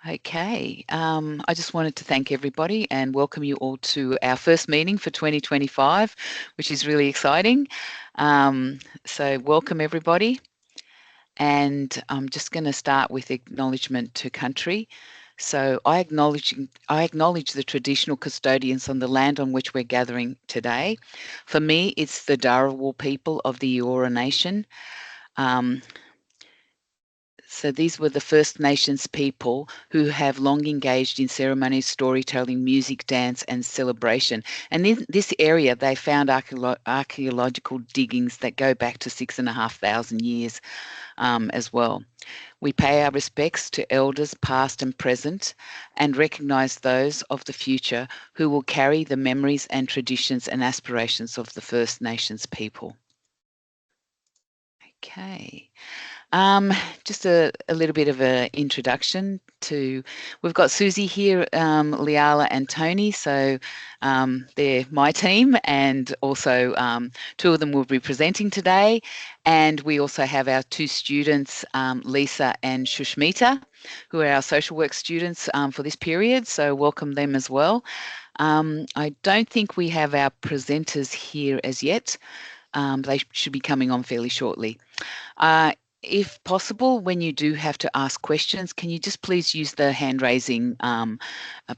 Okay, I just wanted to thank everybody and welcome you all to our first meeting for 2025, which is really exciting. So welcome everybody. And I'm just going to start with acknowledgement to country. So I acknowledge the traditional custodians on the land on which we're gathering today. For me, it's the Dharawal people of the Eora Nation. So these were the First Nations people who have long engaged in ceremonies, storytelling, music, dance, and celebration. And in this area, they found archaeological diggings that go back to 6,500 years as well. We pay our respects to elders past and present and recognise those of the future who will carry the memories and traditions and aspirations of the First Nations people. Okay. Just a little bit of an introduction to, we've got Suzie here, Liala and Tony, so they're my team, and also two of them will be presenting today. And we also have our two students, Lisa and Shushmita, who are our social work students for this period, so welcome them as well. I don't think we have our presenters here as yet. They should be coming on fairly shortly. If possible, when you do have to ask questions, can you just please use the hand raising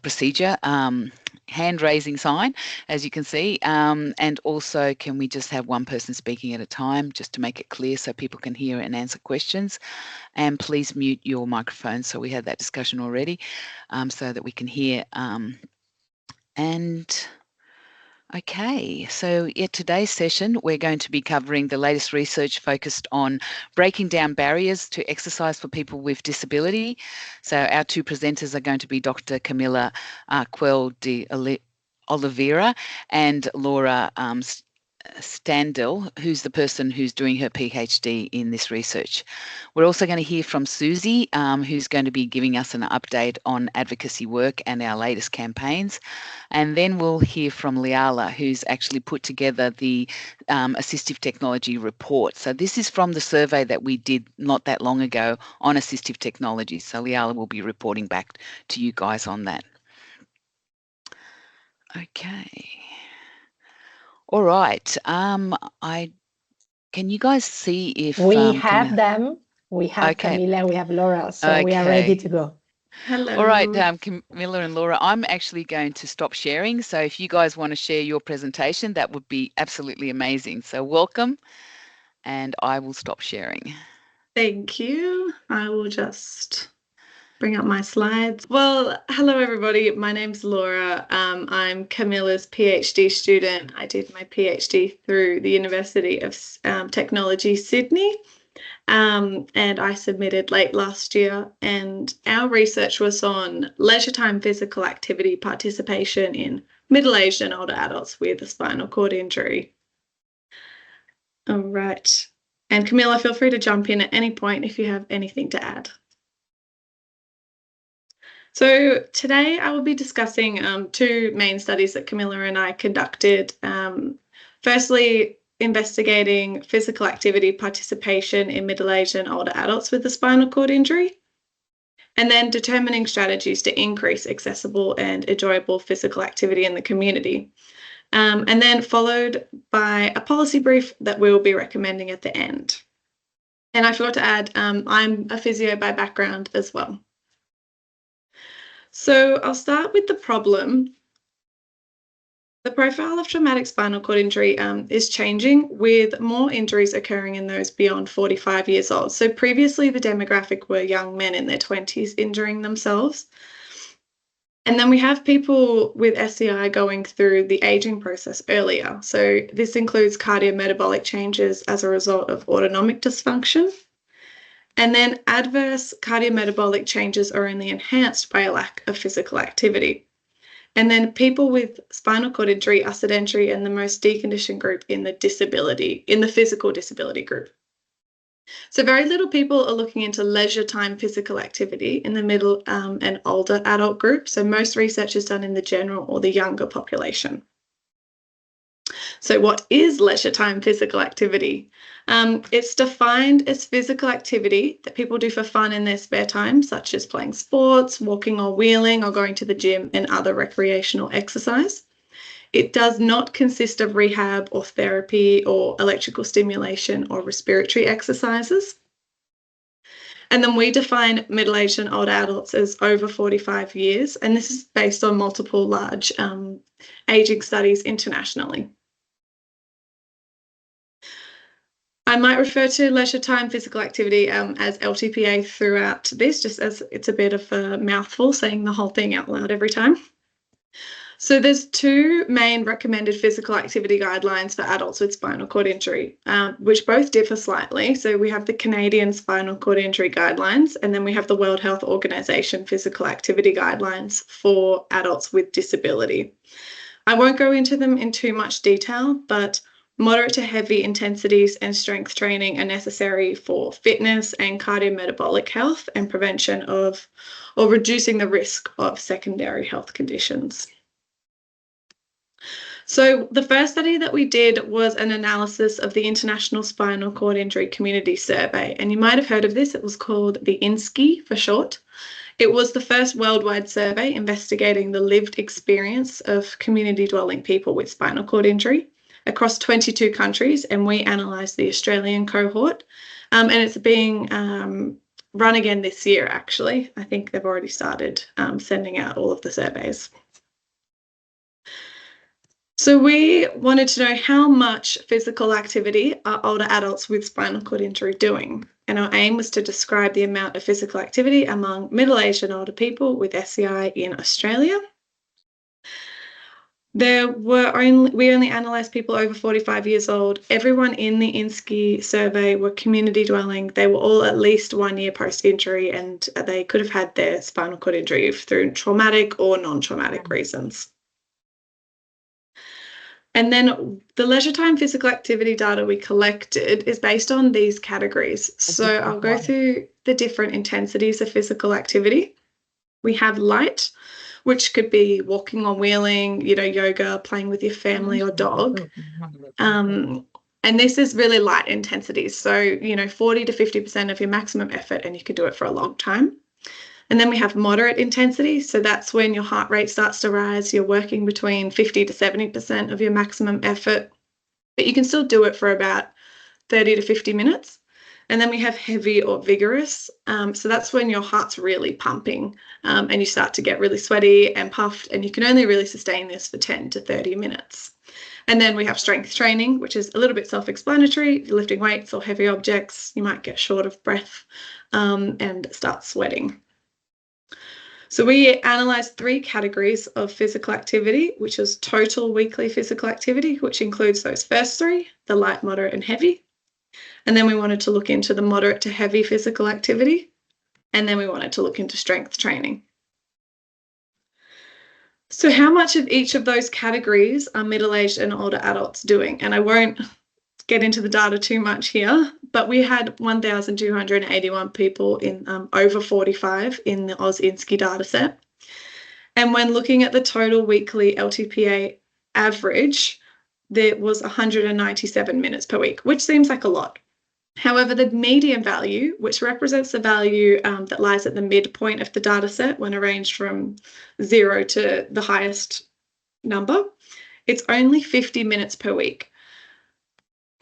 procedure, hand raising sign, as you can see, and also can we just have one person speaking at a time just to make it clear so people can hear and answer questions, and please mute your microphone. So we had that discussion already, so that we can hear. Okay, so today's session, we're going to be covering the latest research focused on breaking down barriers to exercise for people with disability. So our two presenters are going to be Dr. Camila Quel de Oliveira and Laura Stendell, who's the person who's doing her PhD in this research. We're also going to hear from Suzie, who's going to be giving us an update on advocacy work and our latest campaigns. And then we'll hear from Liala, who's actually put together the assistive technology report. So this is from the survey that we did not that long ago on assistive technology. So Liala will be reporting back to you guys on that. Okay. All right. Can you guys see if we have them? We have Camila, we have Laura, so we are ready to go. Hello. All right, Camila and Laura, I'm actually going to stop sharing. So if you guys want to share your presentation, that would be absolutely amazing. So welcome, and I will stop sharing. Thank you. I will just bring up my slides. Well, hello everybody. My name's Laura. I'm Camila's PhD student. I did my PhD through the University of Technology, Sydney. And I submitted late last year, and our research was on leisure time physical activity participation in middle-aged and older adults with a spinal cord injury. All right. And Camila, feel free to jump in at any point if you have anything to add. So today I will be discussing two main studies that Camila and I conducted. Firstly, investigating physical activity participation in middle-aged and older adults with a spinal cord injury, and then determining strategies to increase accessible and enjoyable physical activity in the community. And then followed by a policy brief that we will be recommending at the end. And I forgot to add, I'm a physio by background as well. So I'll start with the problem. The profile of traumatic spinal cord injury is changing, with more injuries occurring in those beyond 45 years old. So previously the demographic were young men in their 20s injuring themselves. And then we have people with SCI going through the aging process earlier. So this includes cardiometabolic changes as a result of autonomic dysfunction. And then adverse cardiometabolic changes are only enhanced by a lack of physical activity. And then people with spinal cord injury are sedentary and the most deconditioned group in the physical disability group. So very little people are looking into leisure time physical activity in the middle and older adult group. So most research is done in the general or the younger population. So what is leisure time physical activity? It's defined as physical activity that people do for fun in their spare time, such as playing sports, walking or wheeling, or going to the gym and other recreational exercise. It does not consist of rehab or therapy or electrical stimulation or respiratory exercises. And then we define middle-aged and older adults as over 45 years, and this is based on multiple large aging studies internationally. I might refer to leisure time physical activity as LTPA throughout this, just as it's a bit of a mouthful saying the whole thing out loud every time. So there's two main recommended physical activity guidelines for adults with spinal cord injury, which both differ slightly. So we have the Canadian Spinal Cord Injury Guidelines, and then we have the World Health Organization Physical Activity Guidelines for adults with disability. I won't go into them in too much detail, but moderate to heavy intensities and strength training are necessary for fitness and cardiometabolic health and prevention of or reducing the risk of secondary health conditions. So the first study that we did was an analysis of the International Spinal Cord Injury Community Survey, and you might have heard of this. It was called the INSCI for short. It was the first worldwide survey investigating the lived experience of community-dwelling people with spinal cord injury across 22 countries, and we analysed the Australian cohort, and it's being run again this year, actually. I think they've already started sending out all of the surveys. So we wanted to know how much physical activity are older adults with spinal cord injury doing, and our aim was to describe the amount of physical activity among middle-aged and older people with SCIA in Australia. We only analysed people over 45 years old. Everyone in the INSCI survey were community dwelling. They were all at least 1 year post-injury, and they could have had their spinal cord injury through traumatic or non-traumatic reasons. And then the leisure time physical activity data we collected is based on these categories. So I'll go through the different intensities of physical activity. We have light, which could be walking or wheeling, yoga, playing with your family or dog. And this is really light intensities. So, 40 to 50% of your maximum effort, and you can do it for a long time. And then we have moderate intensity. So that's when your heart rate starts to rise. You're working between 50 to 70% of your maximum effort, but you can still do it for about 30 to 50 minutes. And then we have heavy or vigorous. So that's when your heart's really pumping and you start to get really sweaty and puffed, and you can only really sustain this for 10 to 30 minutes. And then we have strength training, which is a little bit self-explanatory. If you're lifting weights or heavy objects, you might get short of breath and start sweating. So we analysed 3 categories of physical activity, which is total weekly physical activity, which includes those first 3, the light, moderate and heavy. And then we wanted to look into the moderate to heavy physical activity. And then we wanted to look into strength training. So how much of each of those categories are middle-aged and older adults doing? And I won't get into the data too much here, but we had 1,281 people in over 45 in the INSCI data set. And when looking at the total weekly LTPA average, there was 197 minutes per week, which seems like a lot. However, the median value, which represents the value that lies at the midpoint of the data set when arranged from 0 to the highest number, it's only 50 minutes per week.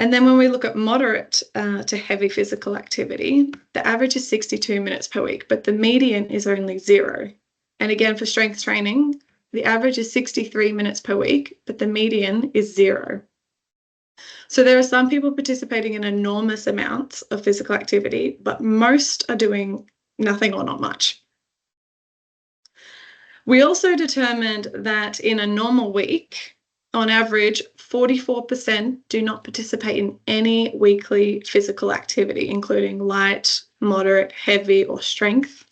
And then when we look at moderate to heavy physical activity, the average is 62 minutes per week, but the median is only 0. And again, for strength training, the average is 63 minutes per week, but the median is 0. So there are some people participating in enormous amounts of physical activity, but most are doing nothing or not much. We also determined that in a normal week, on average, 44% do not participate in any weekly physical activity, including light, moderate, heavy, or strength.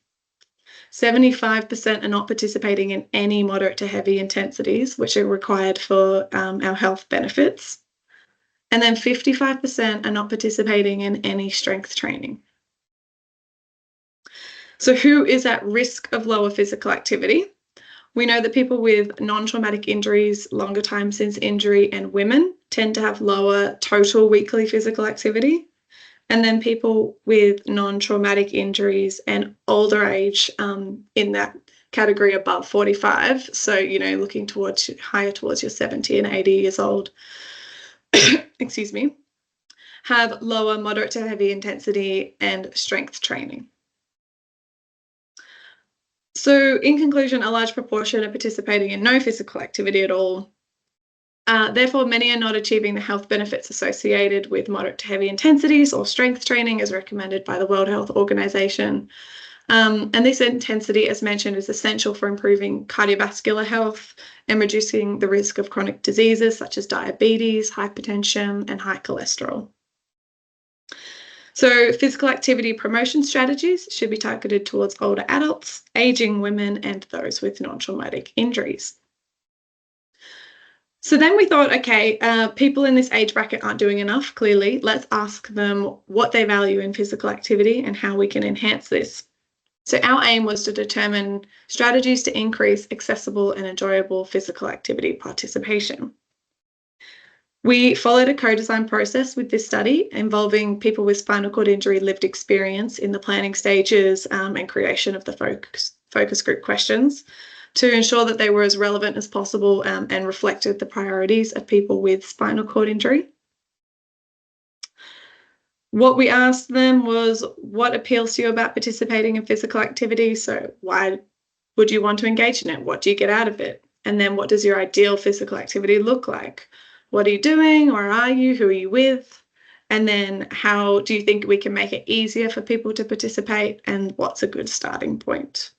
75% are not participating in any moderate to heavy intensities, which are required for our health benefits. And then 55% are not participating in any strength training. So who is at risk of lower physical activity? We know that people with non-traumatic injuries, longer time since injury, and women tend to have lower total weekly physical activity. And then people with non-traumatic injuries and older age in that category above 45, so, looking higher towards your 70 and 80 years old, excuse me, have lower moderate to heavy intensity and strength training. So in conclusion, a large proportion are participating in no physical activity at all. Therefore, many are not achieving the health benefits associated with moderate to heavy intensities or strength training as recommended by the World Health Organization. And this intensity, as mentioned, is essential for improving cardiovascular health and reducing the risk of chronic diseases such as diabetes, hypertension, and high cholesterol. So physical activity promotion strategies should be targeted towards older adults, aging women, and those with non-traumatic injuries. So then we thought, okay, people in this age bracket aren't doing enough, clearly. Let's ask them what they value in physical activity and how we can enhance this. So our aim was to determine strategies to increase accessible and enjoyable physical activity participation. We followed a co-design process with this study involving people with spinal cord injury lived experience in the planning stages and creation of the focus group questions to ensure that they were as relevant as possible and reflected the priorities of people with spinal cord injury. What we asked them was, what appeals to you about participating in physical activity? So why would you want to engage in it? What do you get out of it? And then what does your ideal physical activity look like? What are you doing? Or are you? Who are you with? And then how do you think we can make it easier for people to participate? And what's a good starting point?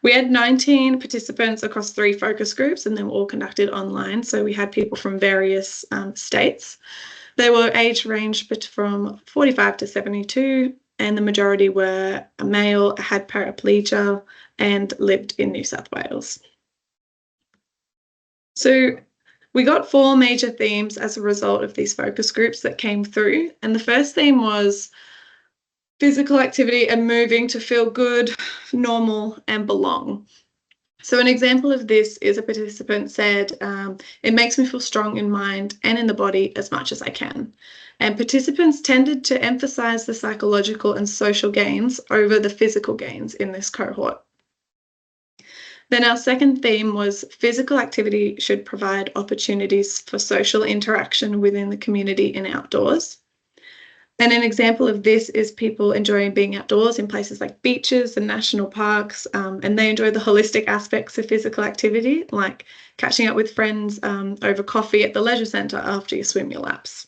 We had 19 participants across 3 focus groups, and they were all conducted online. So we had people from various states. They were age ranged from 45 to 72, and the majority were a male, had paraplegia, and lived in New South Wales. So we got 4 major themes as a result of these focus groups that came through. And the first theme was physical activity and moving to feel good, normal, and belong. So an example of this is a participant said, it makes me feel strong in mind and in the body as much as I can. And participants tended to emphasize the psychological and social gains over the physical gains in this cohort. Then our second theme was physical activity should provide opportunities for social interaction within the community and outdoors. And an example of this is people enjoying being outdoors in places like beaches and national parks, and they enjoy the holistic aspects of physical activity, like catching up with friends over coffee at the leisure centre after you swim your laps,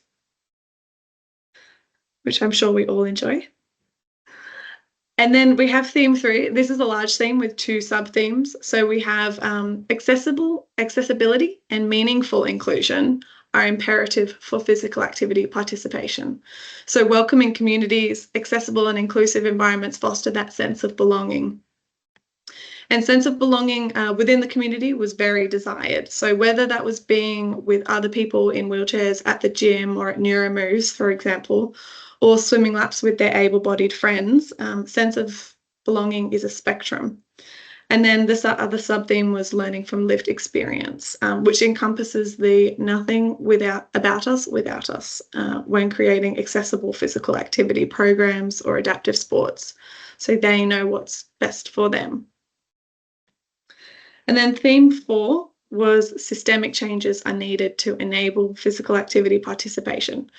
which I'm sure we all enjoy. And then we have theme 3. This is a large theme with 2 sub-themes. So we have accessibility and meaningful inclusion are imperative for physical activity participation. So welcoming communities, accessible and inclusive environments foster that sense of belonging. And sense of belonging within the community was very desired. So whether that was being with other people in wheelchairs at the gym or at Neuromoves, for example, or swimming laps with their able-bodied friends, sense of belonging is a spectrum. And then the other sub-theme was learning from lived experience, which encompasses the nothing about us without us when creating accessible physical activity programs or adaptive sports, so they know what's best for them. And then theme 4 was systemic changes are needed to enable physical activity participation.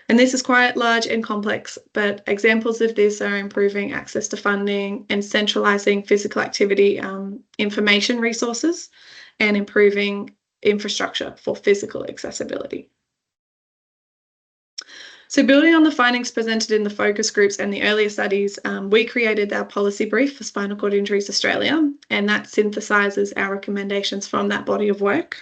And this is quite large and complex, but examples of this are improving access to funding and centralising physical activity information resources and improving infrastructure for physical accessibility. So building on the findings presented in the focus groups and the earlier studies, we created our policy brief for Spinal Cord Injuries Australia, and that synthesises our recommendations from that body of work.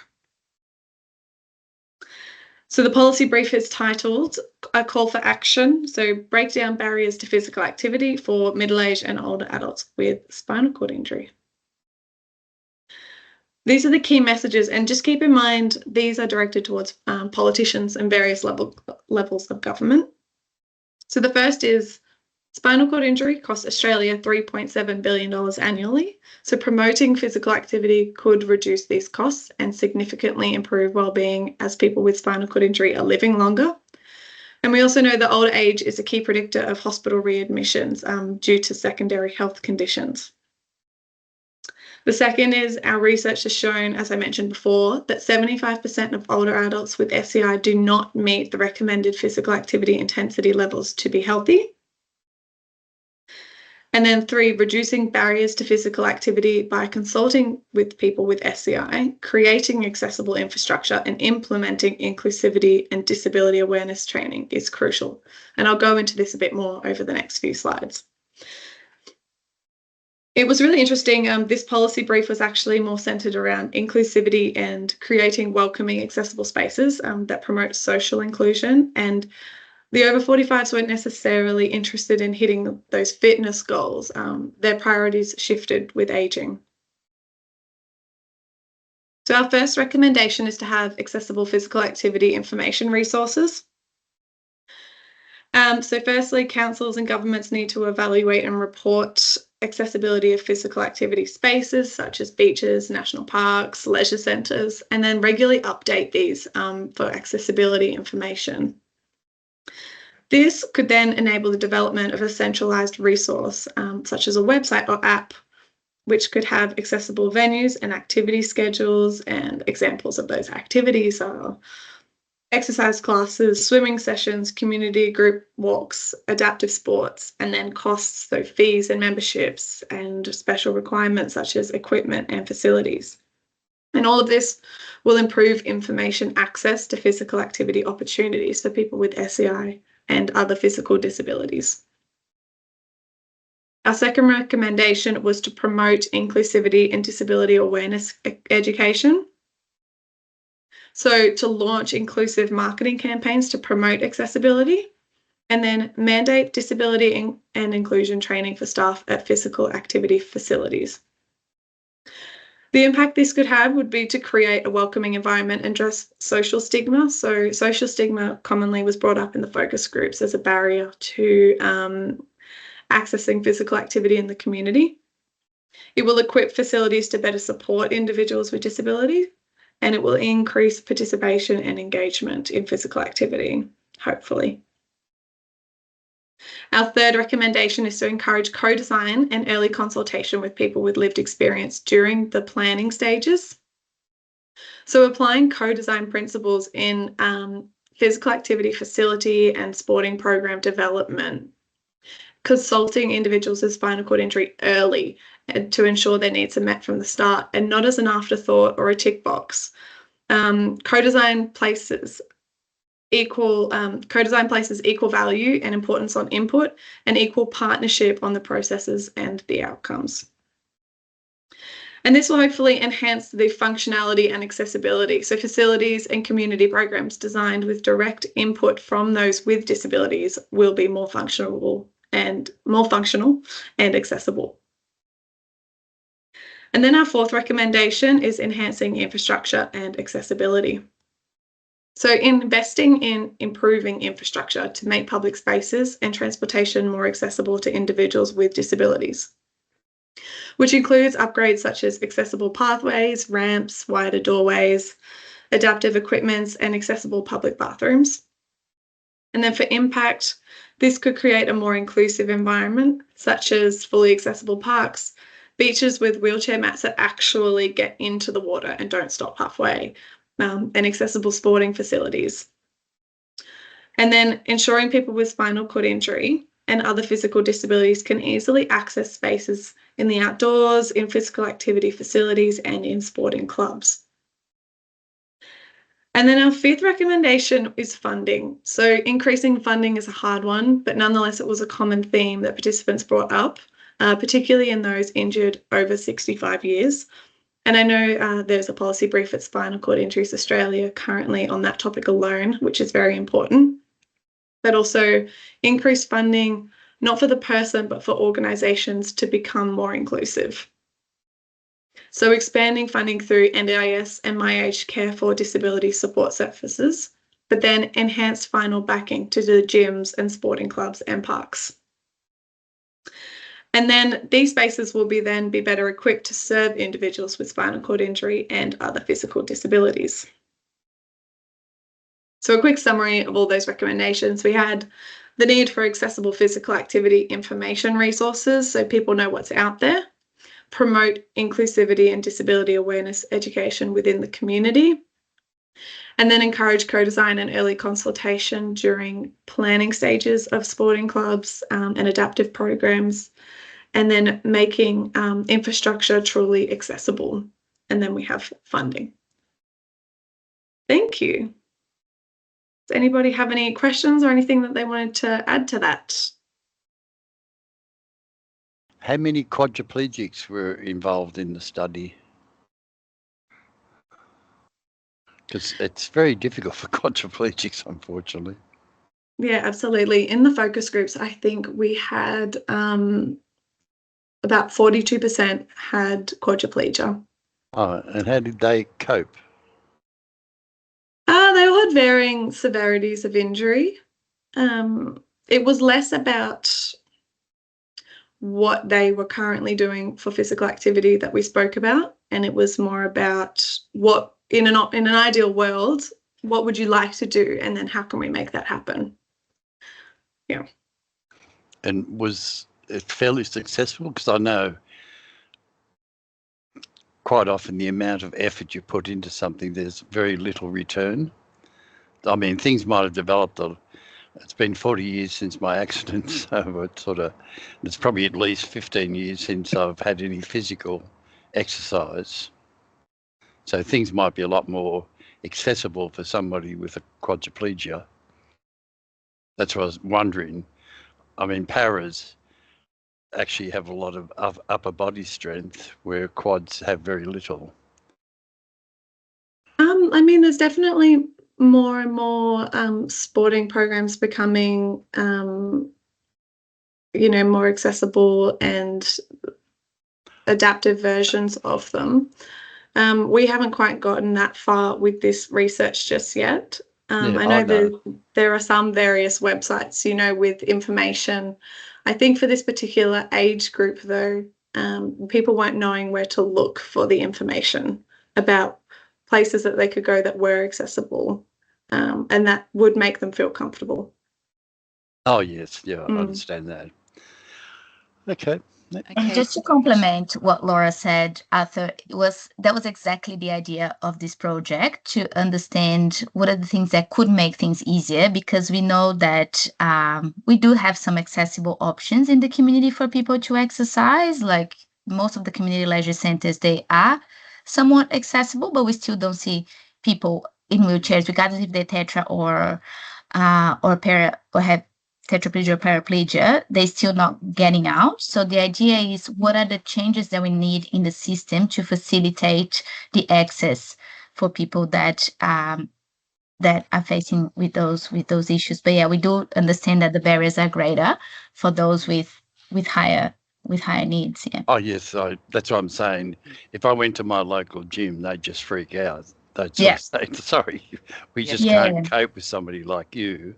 So the policy brief is titled A Call for Action, so break down barriers to physical activity for middle-aged and older adults with spinal cord injury. These are the key messages, and just keep in mind these are directed towards politicians and various levels of government. So the first is Spinal cord injury costs Australia $3.7 billion annually, so promoting physical activity could reduce these costs and significantly improve well-being as people with spinal cord injury are living longer. And we also know that older age is a key predictor of hospital readmissions due to secondary health conditions. The second is our research has shown, as I mentioned before, that 75% of older adults with SCI do not meet the recommended physical activity intensity levels to be healthy. And then 3, reducing barriers to physical activity by consulting with people with SCI, creating accessible infrastructure and implementing inclusivity and disability awareness training is crucial. And I'll go into this a bit more over the next few slides. It was really interesting. This policy brief was actually more centered around inclusivity and creating welcoming, accessible spaces that promote social inclusion. And the over 45s weren't necessarily interested in hitting those fitness goals. Their priorities shifted with aging. So our first recommendation is to have accessible physical activity information resources. So firstly, councils and governments need to evaluate and report accessibility of physical activity spaces such as beaches, national parks, leisure centres, and then regularly update these for accessibility information. This could then enable the development of a centralised resource such as a website or app which could have accessible venues and activity schedules, and examples of those activities are exercise classes, swimming sessions, community group walks, adaptive sports, and then costs, so fees and memberships, and special requirements such as equipment and facilities. And all of this will improve information access to physical activity opportunities for people with SCI and other physical disabilities. Our second recommendation was to promote inclusivity and disability awareness education. So to launch inclusive marketing campaigns to promote accessibility, and then mandate disability and inclusion training for staff at physical activity facilities. The impact this could have would be to create a welcoming environment and address social stigma. So social stigma commonly was brought up in the focus groups as a barrier to accessing physical activity in the community. It will equip facilities to better support individuals with disability, and it will increase participation and engagement in physical activity, hopefully. Our third recommendation is to encourage co-design and early consultation with people with lived experience during the planning stages. So applying co-design principles in physical activity facility and sporting program development, consulting individuals with spinal cord injury early to ensure their needs are met from the start and not as an afterthought or a tick box. Co-design places equal value and importance on input and equal partnership on the processes and the outcomes. And this will hopefully enhance the functionality and accessibility. So facilities and community programs designed with direct input from those with disabilities will be more functional and accessible. And then our fourth recommendation is enhancing infrastructure and accessibility. So investing in improving infrastructure to make public spaces and transportation more accessible to individuals with disabilities, which includes upgrades such as accessible pathways, ramps, wider doorways, adaptive equipments, and accessible public bathrooms. And then for impact, this could create a more inclusive environment, such as fully accessible parks, beaches with wheelchair mats that actually get into the water and don't stop halfway, and accessible sporting facilities. And then ensuring people with spinal cord injury and other physical disabilities can easily access spaces in the outdoors, in physical activity facilities, and in sporting clubs. And then our fifth recommendation is funding. So increasing funding is a hard one, but nonetheless, it was a common theme that participants brought up, particularly in those injured over 65 years. And I know there's a policy brief at Spinal Cord Injuries Australia currently on that topic alone, which is very important. But also increased funding, not for the person, but for organisations to become more inclusive. So expanding funding through NDIS and My Aged Care for disability support services, but then enhanced final backing to the gyms and sporting clubs and parks. And then these spaces will then be better equipped to serve individuals with spinal cord injury and other physical disabilities. So a quick summary of all those recommendations. We had the need for accessible physical activity information resources so people know what's out there, promote inclusivity and disability awareness education within the community, and then encourage co-design and early consultation during planning stages of sporting clubs and adaptive programs, and then making infrastructure truly accessible. And then we have funding. Thank you. Does anybody have any questions or anything that they wanted to add to that? How many quadriplegics were involved in the study? Because it's very difficult for quadriplegics, unfortunately. Yeah, absolutely. In the focus groups, I think we had about 42% had quadriplegia. Oh, and how did they cope? They all had varying severities of injury. It was less about what they were currently doing for physical activity that we spoke about, and it was more about what, in an ideal world, what would you like to do, and then how can we make that happen? Yeah. And was it fairly successful? Because I know quite often the amount of effort you put into something, there's very little return. I mean, things might have developed. It's been 40 years since my accident, so it's probably at least 15 years since I've had any physical exercise. So things might be a lot more accessible for somebody with a quadriplegia. That's what I was wondering. I mean, paras actually have a lot of upper body strength where quads have very little. I mean, there's definitely more and more sporting programs becoming, more accessible and adaptive versions of them. We haven't quite gotten that far with this research just yet. I know there are some various websites, with information. I think for this particular age group, though, people weren't knowing where to look for the information about places that they could go that were accessible, and that would make them feel comfortable. Oh, yes. Yeah, I understand that. Okay. And just to complement what Laura said, Arthur, that was exactly the idea of this project, to understand what are the things that could make things easier, because we know that we do have some accessible options in the community for people to exercise. Like most of the community leisure centers, they are somewhat accessible, but we still don't see people in wheelchairs, regardless if they're tetra or para, or have tetraplegia or paraplegia, they're still not getting out. So the idea is, what are the changes that we need in the system to facilitate the access for people that are facing with those issues? But yeah, we do understand that the barriers are greater for those with higher needs. Yeah. Oh yes, that's what I'm saying. If I went to my local gym, they'd just freak out. They'd sort of say, "Sorry, we just can't cope with somebody like you."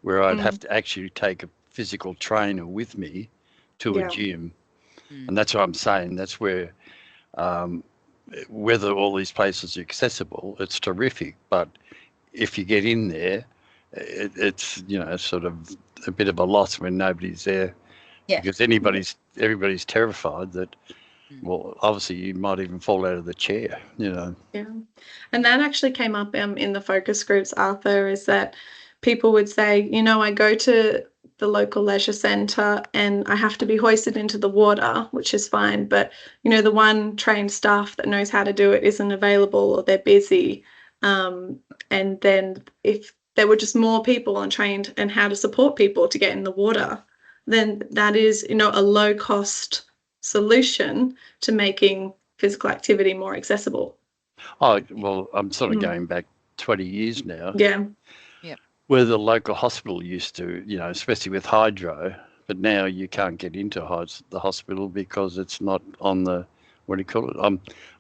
Where I'd have to actually take a physical trainer with me to a gym. And that's what I'm saying. That's where, whether all these places are accessible, it's terrific. But if you get in there, it's, sort of a bit of a loss when nobody's there. Yeah. Because everybody's terrified that, well, obviously you might even fall out of the chair, Yeah. And that actually came up in the focus groups, Arthur, is that people would say, I go to the local leisure centre and I have to be hoisted into the water, which is fine. But, the one trained staff that knows how to do it isn't available, or they're busy. And then if there were just more people on trained and how to support people to get in the water, then that is, a low cost solution to making physical activity more accessible. Oh, well, I'm sort of going back 20 years now. Yeah. Where the local hospital used to, especially with hydro, but now you can't get into the hospital because it's not on the, what do you call it?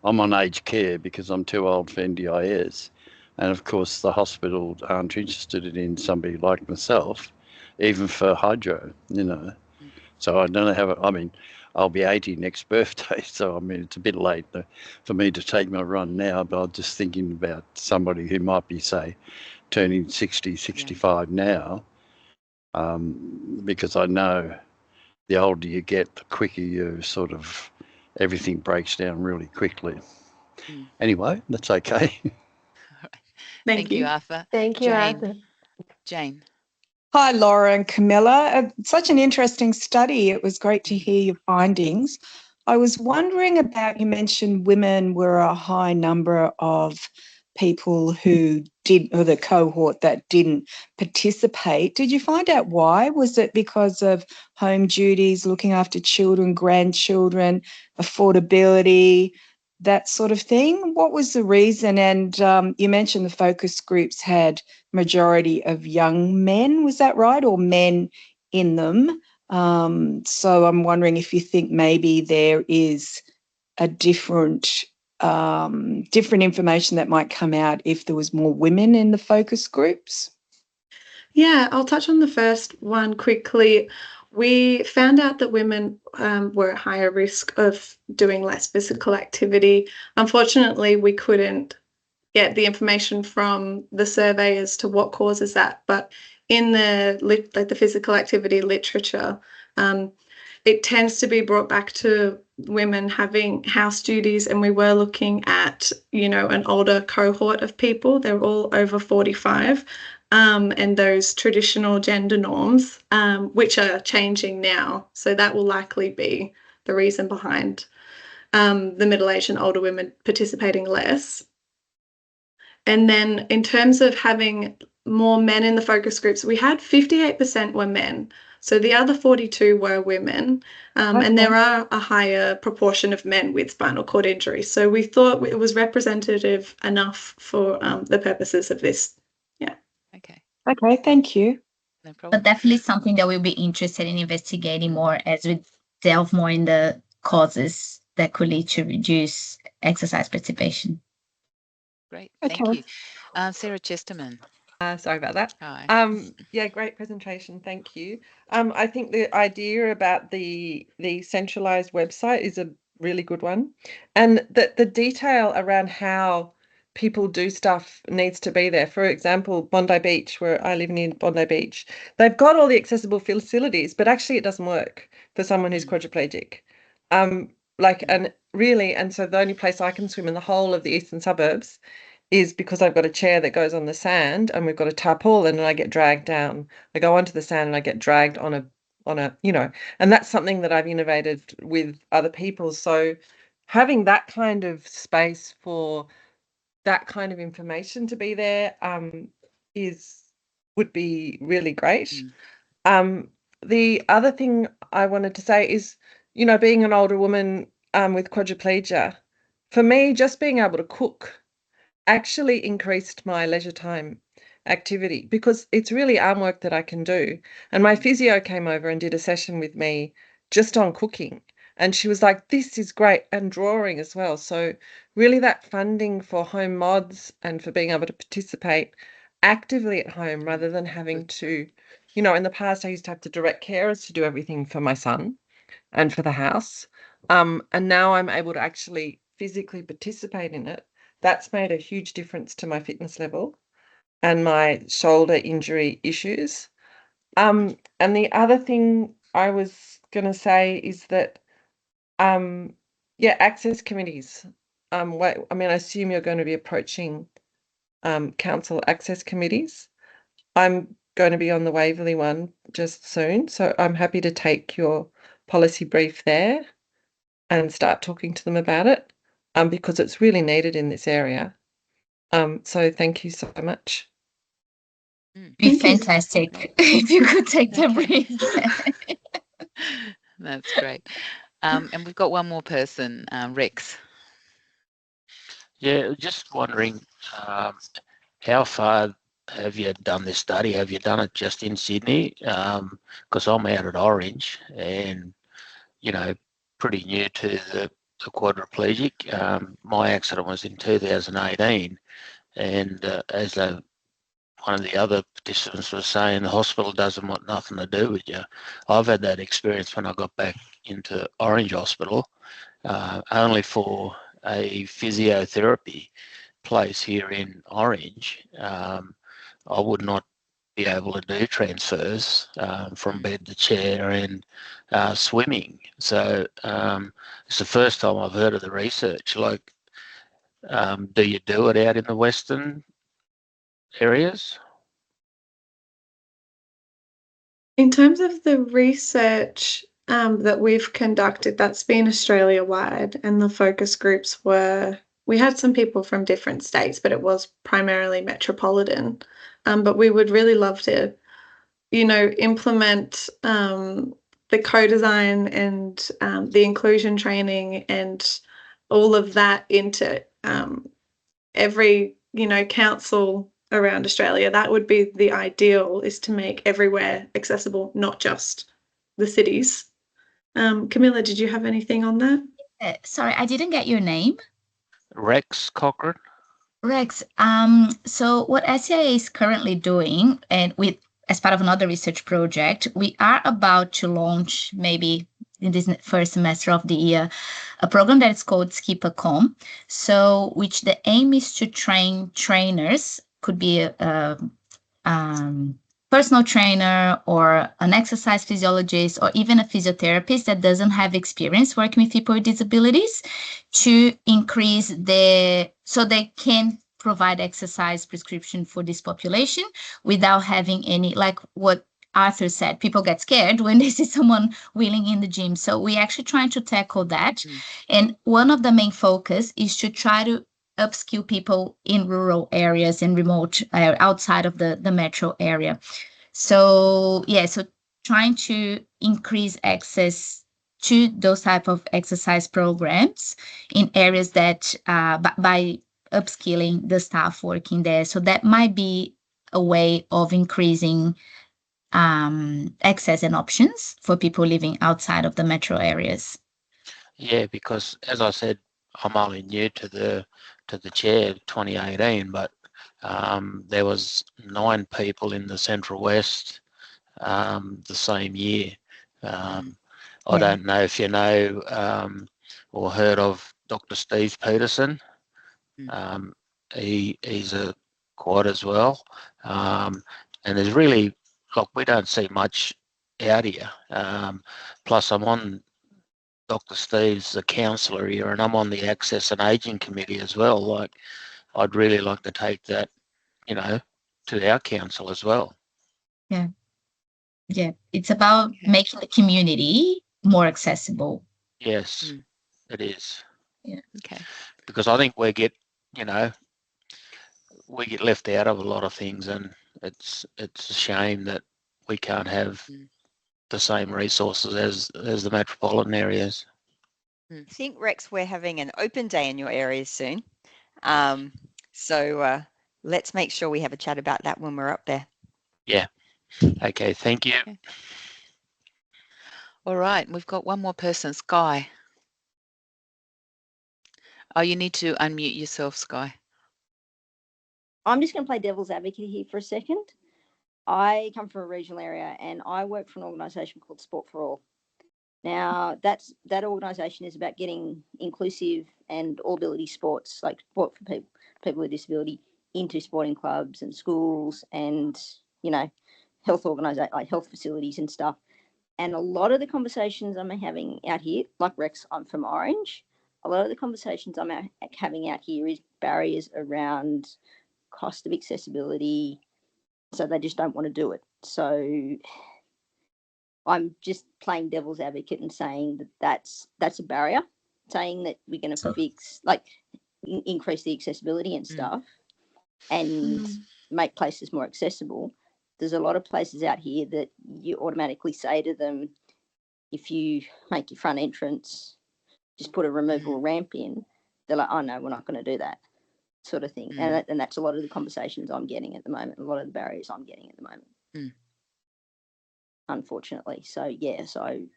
I'm on aged care because I'm too old for NDIS. And of course, the hospital aren't interested in somebody like myself, even for hydro, So I don't know how. I mean, I'll be 80 next birthday, so I mean it's a bit late for me to take my run now. But I'm just thinking about somebody who might be, say, turning 60, 65 now, because I know the older you get, the quicker you sort of everything breaks down really quickly. Anyway, that's okay. Thank you, Arthur. Thank you, Arthur. Jane. Hi, Laura and Camilla. Such an interesting study. It was great to hear your findings. I was wondering about, you mentioned women were a high number of people who did, or the cohort that didn't participate. Did you find out why? Was it because of home duties, looking after children, grandchildren, affordability, that sort of thing? What was the reason? And you mentioned the focus groups had majority of young men, was that right? Or men in them? So I'm wondering if you think maybe there is a different information that might come out if there was more women in the focus groups. Yeah, I'll touch on the first one quickly. We found out that women were at higher risk of doing less physical activity. Unfortunately, we couldn't get the information from the survey as to what causes that, but in the physical activity literature, it tends to be brought back to women having house duties, and we were looking at, an older cohort of people. They're all over 45, and those traditional gender norms, which are changing now. So that will likely be the reason behind the middle-aged and older women participating less. And then in terms of having more men in the focus groups, we had 58% were men. So the other 42 were women, and there are a higher proportion of men with spinal cord injury. So we thought it was representative enough for the purposes of this. Yeah. Okay, thank you. No problem. But definitely something that we'll be interested in investigating more as we delve more in the causes that could lead to reduce exercise participation. Great, thank you. Sarah Chesterman. Sorry about that. Hi. Yeah, great presentation. Thank you. I think the idea about the centralized website is a really good one, and the detail around how people do stuff needs to be there. For example, Bondi Beach, where I live in Bondi Beach, they've got all the accessible facilities, but actually it doesn't work for someone who's quadriplegic. And so the only place I can swim in the whole of the eastern suburbs is because I've got a chair that goes on the sand, and we've got a tarpaulin, and I get dragged down. I go onto the sand and I get dragged on a, and that's something that I've innovated with other people. So having that kind of space for that kind of information to be there would be really great. The other thing I wanted to say is, being an older woman with quadriplegia, for me, just being able to cook actually increased my leisure time activity, because it's really arm work that I can do. And my physio came over and did a session with me just on cooking, and she was like, this is great, and drawing as well. So really that funding for home mods and for being able to participate actively at home rather than having to, in the past I used to have to direct carers to do everything for my son and for the house, and now I'm able to actually physically participate in it. That's made a huge difference to my fitness level and my shoulder injury issues. And the other thing I was going to say is that, access committees. I assume you're going to be approaching council access committees. I'm going to be on the Waverley one just soon, so I'm happy to take your policy brief there and start talking to them about it, because it's really needed in this area. So thank you so much. Be fantastic if you could take the brief. That's great. And we've got one more person, Rex. Yeah, just wondering, how far have you done this study? Have you done it just in Sydney? Because I'm out at Orange and, pretty new to the quadriplegic. My accident was in 2018, and as a one of the other participants was saying the hospital doesn't want nothing to do with you. I've had that experience when I got back into Orange Hospital, only for a physiotherapy place here in Orange. I would not be able to do transfers from bed to chair and swimming. So it's the first time I've heard of the research. Like, do you do it out in the Western areas? In terms of the research that we've conducted, that's been Australia-wide, and the focus groups we had some people from different states, but it was primarily metropolitan. But we would really love to, implement the co-design and the inclusion training and all of that into every, council around Australia. That would be the ideal, is to make everywhere accessible, not just the cities. Camila, did you have anything on that? Sorry, I didn't get your name. Rex Cochran. Rex, so what SCIA is currently doing, and as part of another research project, we are about to launch, maybe in this first semester of the year, a program that is called Skipper.com. So, which the aim is to train trainers, could be a personal trainer or an exercise physiologist or even a physiotherapist that doesn't have experience working with people with disabilities, to increase so they can provide exercise prescription for this population without having any, like what Arthur said, people get scared when they see someone wheeling in the gym. So we're actually trying to tackle that. And one of the main focus is to try to upskill people in rural areas and remote, outside of the metro area. So so trying to increase access to those type of exercise programs in areas that by upskilling the staff working there. So that might be a way of increasing access and options for people living outside of the metro areas. Yeah, because as I said, I'm only new to the chair 2018, but there was 9 people in the Central West the same year. I don't know if you know or heard of Dr. Steve Peterson. He's a quad as well. And there's really, look, we don't see much out here. Plus I'm on Dr. Steve's a counsellor here, and I'm on the Access and Ageing Committee as well. Like, I'd really like to take that, to our council as well. Yeah, it's about making the community more accessible. Yes, it is. Yeah. Okay. Because I think we get left out of a lot of things, and it's a shame that we can't have the same resources as the metropolitan areas. I think, Rex, we're having an open day in your area soon. So let's make sure we have a chat about that when we're up there. Yeah. Okay, thank you. Okay. All right, we've got one more person, Sky. Oh, you need to unmute yourself, Sky. I'm just going to play devil's advocate here for a second. I come from a regional area and I work for an organisation called Sport for All. Now, that organisation is about getting inclusive and all ability sports, like sport for people with disability, into sporting clubs and schools and, health organisations, like health facilities and stuff. And a lot of the conversations I'm having out here, like Rex, I'm from Orange, a lot of the conversations I'm having out here is barriers around cost of accessibility, so they just don't want to do it. So I'm just playing devil's advocate and saying that's a barrier, saying that we're going to fix, like, increase the accessibility and stuff and make places more accessible. There's a lot of places out here that you automatically say to them, if you make your front entrance, just put a removable ramp in, they're like, oh no, we're not going to do that, sort of thing. And that's a lot of the conversations I'm getting at the moment, a lot of the barriers I'm getting at the moment, unfortunately. So I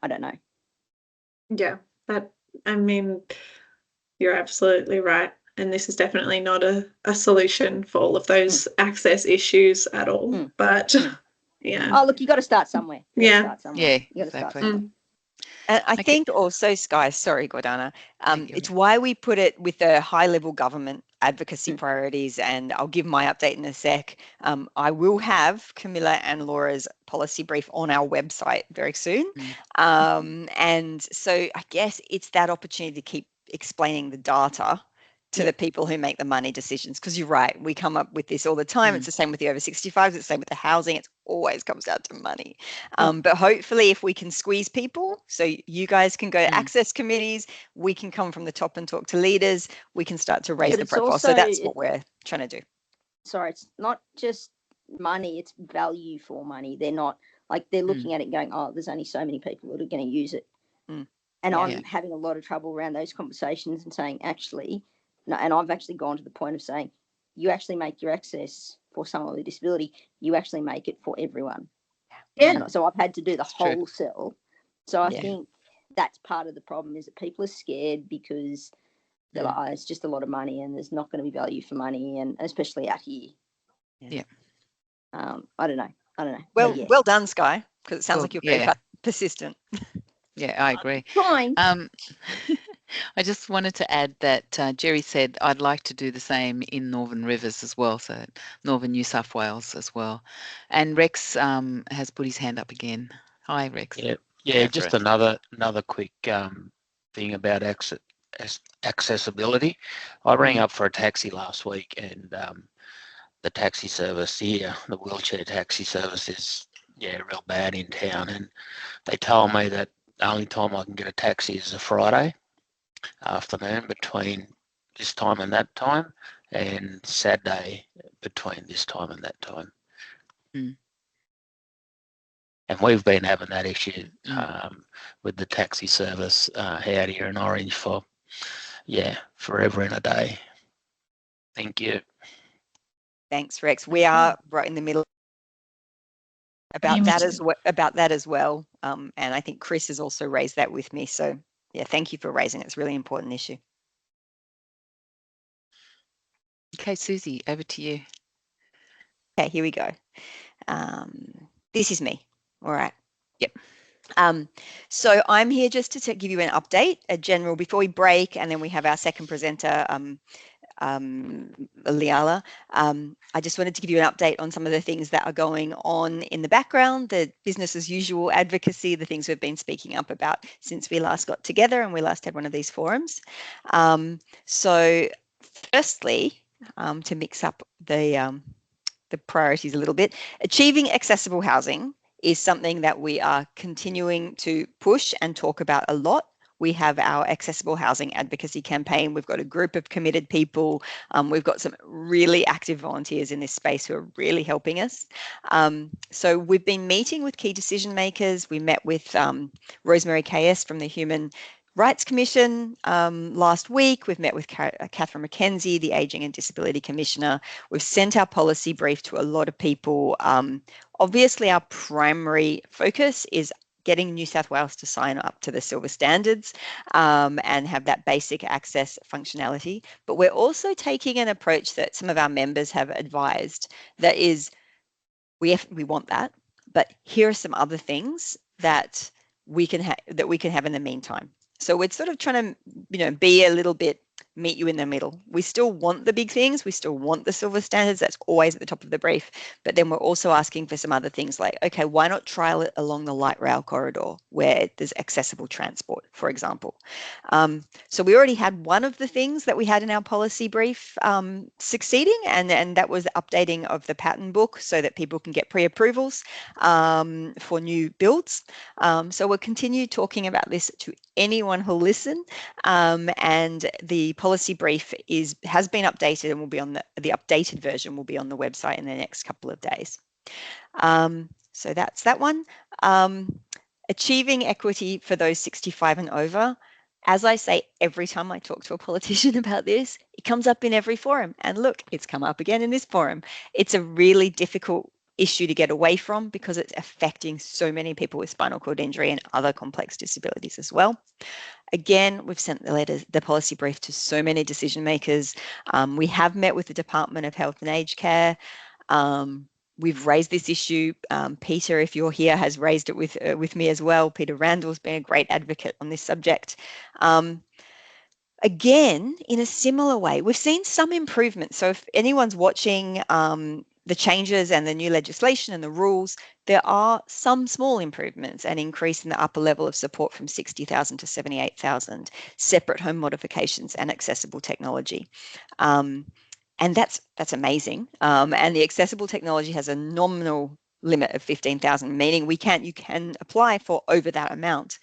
don't know. Yeah, I mean, you're absolutely right. and this is definitely not a solution for all of those access issues at all. But yeah. Oh, look, you got to start somewhere. Yeah, exactly. And I think also, Sky, sorry, Gordana, it's why we put it with the high-level government advocacy priorities, and I'll give my update in a sec. I will have Camila and Laura's policy brief on our website very soon. And so I guess it's that opportunity to keep explaining the data to the people who make the money decisions, because you're right, we come up with this all the time. It's the same with the over 65s, it's the same with the housing, it always comes down to money. But hopefully if we can squeeze people, so you guys can go to access committees, we can come from the top and talk to leaders, we can start to raise the profile. Also, so that's what we're trying to do. Sorry, it's not just money, it's value for money. They're not like, they're looking at it and going, oh, there's only so many people that are going to use it. And I'm having a lot of trouble around those conversations and saying, actually, no, and I've actually gone to the point of saying, you actually make your access for someone with a disability, you actually make it for everyone. And so I've had to do the whole sell. So I think that's part of the problem, is that people are scared because they're like, oh, it's just a lot of money and there's not going to be value for money, and especially out here. I don't know. Well done, Sky, because it sounds like you're very persistent. Yeah, I agree. Fine. I just wanted to add that Jerry said I'd like to do the same in Northern Rivers as well, so Northern New South Wales as well. And Rex has put his hand up again. Hi, Rex. Yeah. Just another quick thing about accessibility. I rang up for a taxi last week, and the taxi service here, the wheelchair taxi service, is real bad in town, and they told me that the only time I can get a taxi is a Friday afternoon between this time and that time, and Saturday between this time and that time. And we've been having that issue with the taxi service out here in Orange for forever and a day. Thank you. Thanks, Rex. We are right in the middle about that as well. And I think Chris has also raised that with me. So thank you for raising it. It's a really important issue. Okay, Suzie, over to you. Okay, here we go. This is me. All right. Yep. So I'm here just to give you an update, a general, before we break, and then we have our second presenter, Liala. I just wanted to give you an update on some of the things that are going on in the background, the business as usual advocacy, the things we've been speaking up about since we last got together and we last had one of these forums. So firstly, to mix up the priorities a little bit, achieving accessible housing is something that we are continuing to push and talk about a lot. We have our accessible housing advocacy campaign. We've got a group of committed people. We've got some really active volunteers in this space who are really helping us. So we've been meeting with key decision makers. We met with Rosemary KS from the Human Rights Commission last week. We've met with Catherine McKenzie, the Ageing and Disability Commissioner. We've sent our policy brief to a lot of people. Obviously, our primary focus is getting New South Wales to sign up to the silver standards and have that basic access functionality. But we're also taking an approach that some of our members have advised, that is, we want that, but here are some other things that we can have in the meantime. So we're sort of trying to, be a little bit meet you in the middle. We still want the big things. We still want the silver standards. That's always at the top of the brief. But then we're also asking for some other things like, okay, why not trial it along the light rail corridor where there's accessible transport, for example. So we already had one of the things that we had in our policy brief succeeding, and that was updating of the pattern book so that people can get pre-approvals for new builds. So we'll continue talking about this to anyone who'll listen, and the policy brief has been updated and will be on the updated version will be on the website in the next couple of days. So that's that one. Achieving equity for those 65 and over. As I say, every time I talk to a politician about this, it comes up in every forum. And look, it's come up again in this forum. It's a really difficult issue to get away from because it's affecting so many people with spinal cord injury and other complex disabilities as well. Again, we've sent the policy brief to so many decision makers. We have met with the Department of Health and Aged Care. We've raised this issue. Peter, if you're here, has raised it with me as well. Peter Randall's been a great advocate on this subject. Again, in a similar way, we've seen some improvement. So if anyone's watching the changes and the new legislation and the rules, there are some small improvements, an increase in the upper level of support from 60,000 to 78,000, separate home modifications and accessible technology. And that's amazing. And the accessible technology has a nominal limit of 15,000, meaning you can apply for over that amount,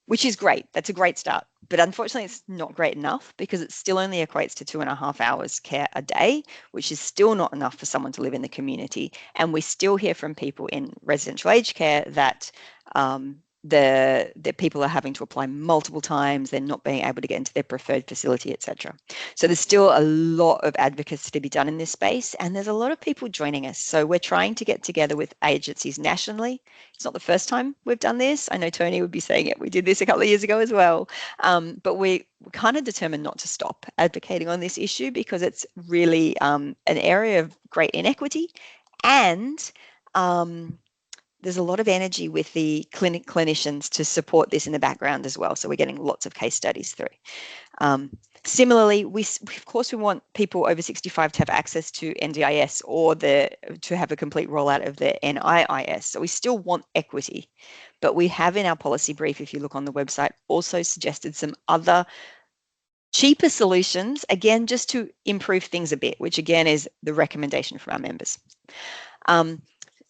which is great. That's a great start. But unfortunately, it's not great enough because it still only equates to 2.5 hours care a day, which is still not enough for someone to live in the community. And we still hear from people in residential aged care that the people are having to apply multiple times, they're not being able to get into their preferred facility, etc. So there's still a lot of advocacy to be done in this space, and there's a lot of people joining us. So we're trying to get together with agencies nationally. It's not the first time we've done this. I know Tony would be saying it. We did this a couple of years ago as well. But we're kind of determined not to stop advocating on this issue because it's really an area of great inequity, and there's a lot of energy with the clinicians to support this in the background as well. So we're getting lots of case studies through. Similarly, we of course we want people over 65 to have access to NDIS or to have a complete rollout of the NIIS. So we still want equity, but we have in our policy brief, if you look on the website, also suggested some other cheaper solutions, again, just to improve things a bit, which again is the recommendation from our members.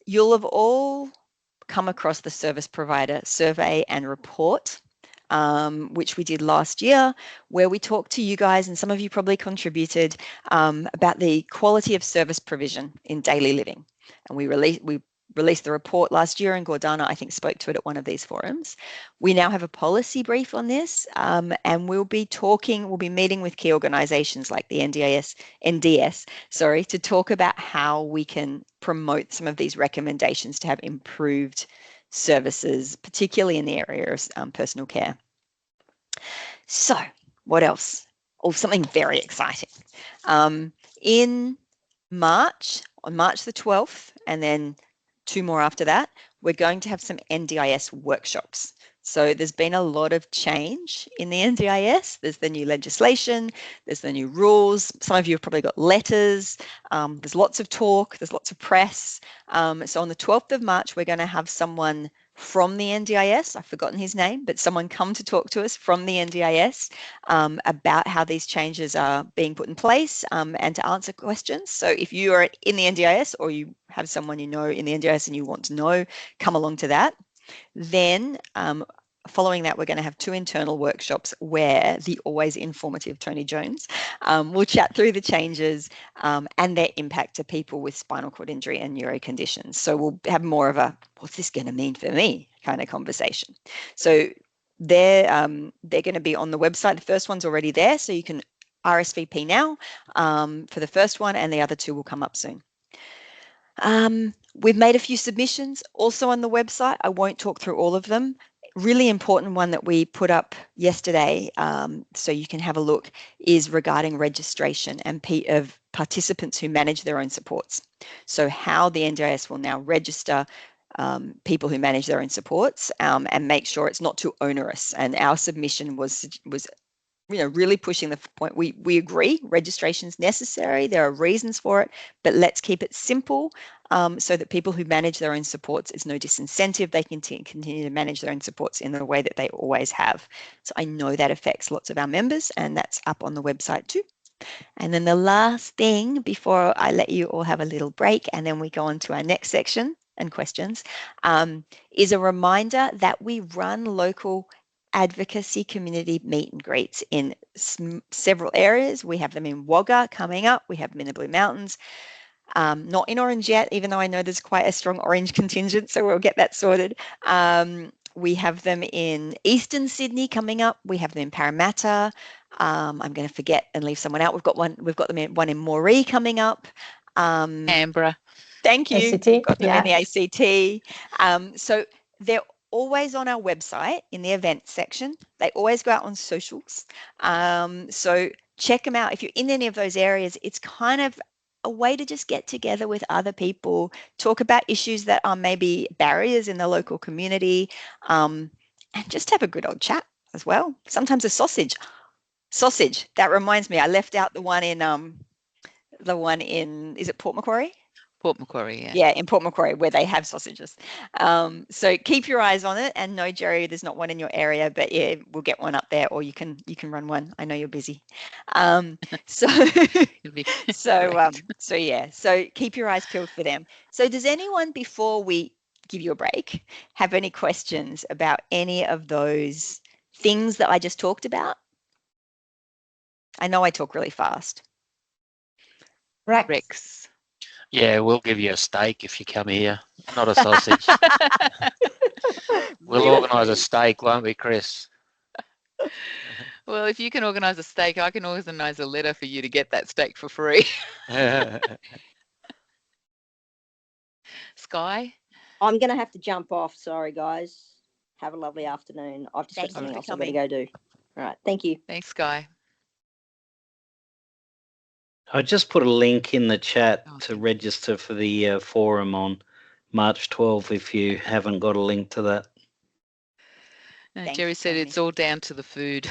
You'll have all come across the service provider survey and report, which we did last year, where we talked to you guys, and some of you probably contributed, about the quality of service provision in daily living. And we released the report last year, and Gordana, I think, spoke to it at one of these forums. We now have a policy brief on this, and we'll be meeting with key organisations like the NDS, to talk about how we can promote some of these recommendations to have improved services, particularly in the area of personal care. So, what else? Oh, something very exciting. In March, on March the 12th, and then 2 more after that, we're going to have some NDIS workshops. So there's been a lot of change in the NDIS. There's the new legislation, there's the new rules. Some of you have probably got letters. There's lots of talk, there's lots of press. So on the 12th of March, we're going to have someone from the NDIS, I've forgotten his name, but someone come to talk to us from the NDIS about how these changes are being put in place and to answer questions. So if you are in the NDIS or you have someone you know in the NDIS and you want to know, come along to that. Then following that, we're going to have 2 internal workshops where the always informative Tony Jones will chat through the changes and their impact to people with spinal cord injury and neuro conditions. So we'll have more of a, what's this going to mean for me kind of conversation. So they're going to be on the website. The first one's already there, so you can RSVP now for the first one, and the other 2 will come up soon. We've made a few submissions also on the website. I won't talk through all of them. Really important one that we put up yesterday, so you can have a look, is regarding registration and of participants who manage their own supports. So how the NDIS will now register people who manage their own supports and make sure it's not too onerous. And our submission was really pushing the point. We agree registration is necessary. There are reasons for it, but let's keep it simple so that people who manage their own supports, it's no disincentive. They can continue to manage their own supports in the way that they always have. So I know that affects lots of our members, and that's up on the website too. And then the last thing before I let you all have a little break and then we go on to our next section and questions is a reminder that we run local advocacy community meet and greets in several areas. We have them in Wagga coming up. We have them in the Blue Mountains. Not in Orange yet, even though I know there's quite a strong Orange contingent, so we'll get that sorted. We have them in Eastern Sydney coming up. We have them in Parramatta. I'm going to forget and leave someone out. We've got them in one in Moree coming up. Canberra. Thank you. ACT, we've got them in the ACT. So they're always on our website in the events section. They always go out on socials. So check them out. If you're in any of those areas, it's kind of a way to just get together with other people, talk about issues that are maybe barriers in the local community, and just have a good old chat as well. Sometimes a sausage. That reminds me, I left out the one in is it Port Macquarie? Port Macquarie, yeah. Yeah, in Port Macquarie, where they have sausages. So keep your eyes on it. And no, Jerry, there's not one in your area, but yeah, we'll get one up there, or you can run one. I know you're busy. So yeah. So keep your eyes peeled for them. So does anyone, before we give you a break, have any questions about any of those things that I just talked about? I know I talk really fast. Rex. Yeah, we'll give you a steak if you come here, not a sausage. We'll organise a steak, won't we, Chris? Well, if you can organise a steak, I can organise a letter for you to get that steak for free. Sky? I'm going to have to jump off. Sorry, guys. Have a lovely afternoon. I've just got something else I've got to go do. All right. Thank you. Thanks, Sky. I just put a link in the chat to register for the forum on March 12 if you haven't got a link to that. Jerry said it's all down to the food.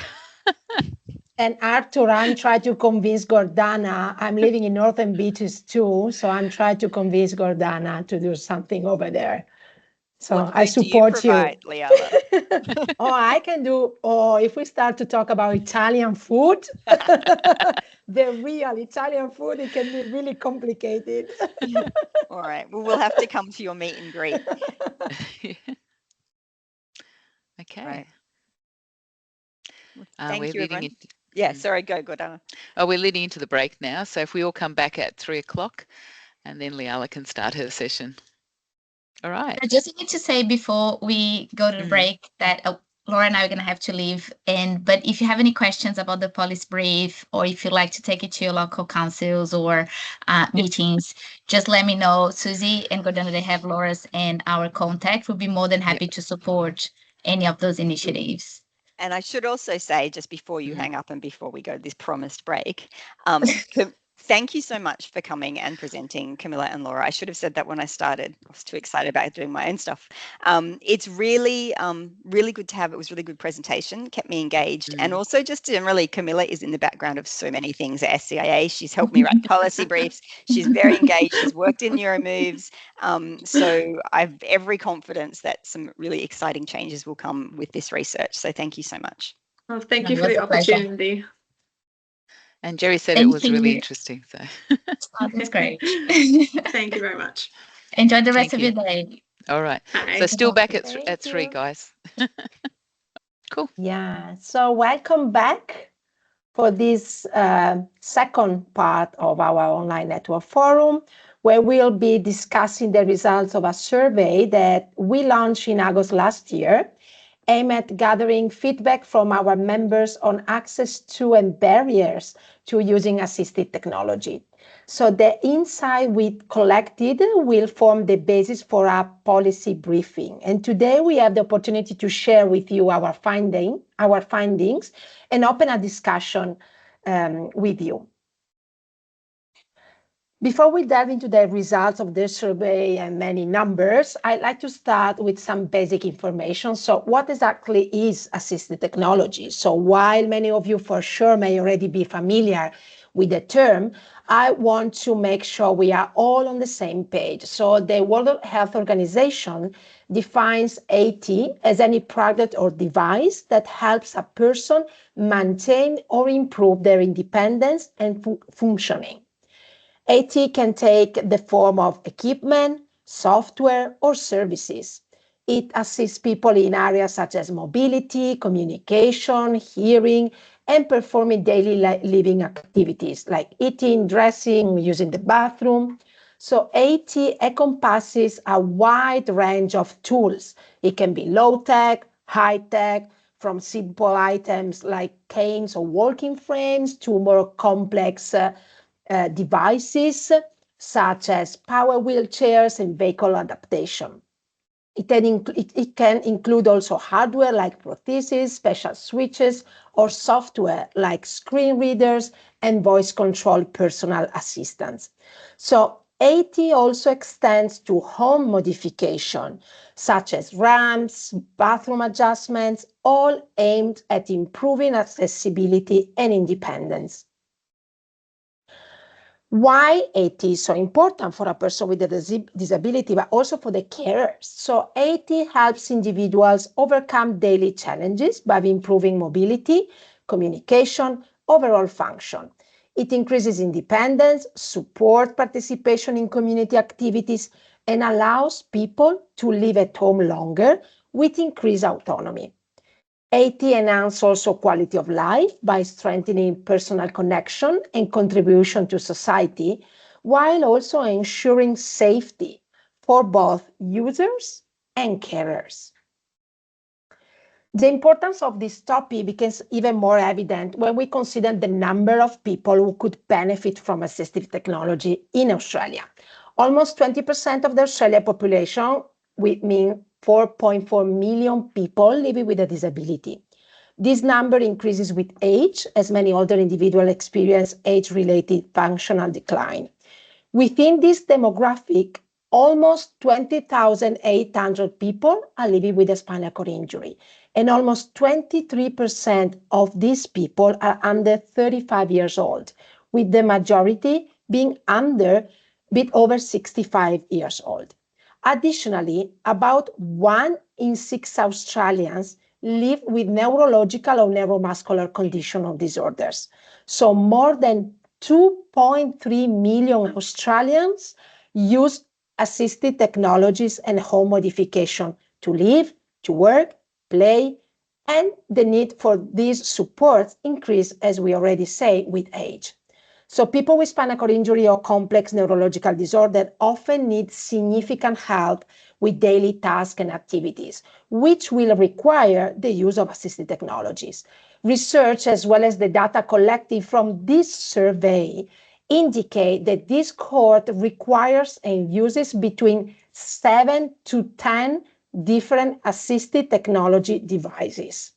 And Arthur, I'm trying to convince Gordana. I'm living in Northern Beaches too, so I'm trying to convince Gordana to do something over there. So I support you. Liala? Oh, I can do. Oh, if we start to talk about Italian food, the real Italian food, it can be really complicated. All right. Well, we'll have to come to your meet and greet. Okay. Right. Thank you, everyone. Yeah, sorry, go, Gordana. Oh, we're leading into the break now. So if we all come back at 3 o'clock, and then Liala can start her session. All right. I just need to say before we go to the break that Laura and I are going to have to leave. But if you have any questions about the policy brief, or if you'd like to take it to your local councils or meetings, just let me know. Suzie and Gordana, they have Laura's and our contact. We'll be more than happy to support any of those initiatives. And I should also say, just before you hang up and before we go to this promised break, thank you so much for coming and presenting, Camila and Laura. I should have said that when I started. I was too excited about doing my own stuff. It's really, really good to have. It was a really good presentation, kept me engaged. And also just generally, Camila is in the background of so many things at SCIA. She's helped me write policy briefs. She's very engaged. She's worked in Neuromoves. So I have every confidence that some really exciting changes will come with this research. So thank you so much. Well, thank you for the opportunity. And Jerry said it was really interesting. So that's great. Thank you very much. Enjoy the rest of your day. All right. Bye. So still back at 3, guys. Cool. Yeah. So welcome back for this second part of our online network forum, where we'll be discussing the results of a survey that we launched in August last year, aimed at gathering feedback from our members on access to and barriers to using assistive technology. So the insight we collected will form the basis for our policy briefing. And today we have the opportunity to share with you our findings and open a discussion with you. Before we delve into the results of this survey and many numbers, I'd like to start with some basic information. So what exactly is assistive technology? So while many of you for sure may already be familiar with the term, I want to make sure we are all on the same page. So the World Health Organization defines AT as any product or device that helps a person maintain or improve their independence and functioning. AT can take the form of equipment, software, or services. It assists people in areas such as mobility, communication, hearing, and performing daily living activities like eating, dressing, using the bathroom. So AT encompasses a wide range of tools. It can be low-tech, high-tech, from simple items like canes or walking frames to more complex devices such as power wheelchairs and vehicle adaptation. It can include also hardware like prostheses, special switches, or software like screen readers and voice-controlled personal assistants. So AT also extends to home modification, such as ramps, bathroom adjustments, all aimed at improving accessibility and independence. Why AT is so important for a person with a disability, but also for the carers. So AT helps individuals overcome daily challenges by improving mobility, communication, overall function. It increases independence, support participation in community activities, and allows people to live at home longer with increased autonomy. AT enhances also quality of life by strengthening personal connection and contribution to society, while also ensuring safety for both users and carers. The importance of this topic becomes even more evident when we consider the number of people who could benefit from assistive technology in Australia. Almost 20% of the Australian population, which means 4.4 million people living with a disability. This number increases with age, as many older individuals experience age-related functional decline. Within this demographic, almost 20,800 people are living with a spinal cord injury, and almost 23% of these people are under 35 years old, with the majority being over 65 years old. Additionally, about 1 in 6 Australians live with neurological or neuromuscular condition or disorders. So more than 2.3 million Australians use assisted technologies and home modification to live, to work, play, and the need for these supports increase, as we already say, with age. So people with spinal cord injury or complex neurological disorder often need significant help with daily tasks and activities, which will require the use of assistive technologies. Research, as well as the data collected from this survey, indicate that this cohort requires and uses between 7 to 10 different assistive technology devices.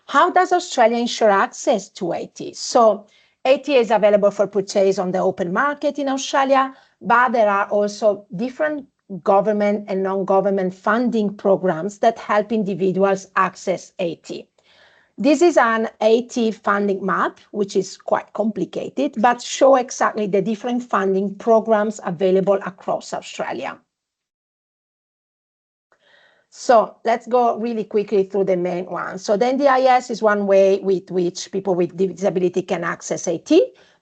How does Australia ensure access to AT? So AT is available for purchase on the open market in Australia, but there are also different government and non-government funding programs that help individuals access AT. This is an AT funding map, which is quite complicated, but show exactly the different funding programs available across Australia. So let's go really quickly through the main ones. So the NDIS is one way with which people with disability can access AT,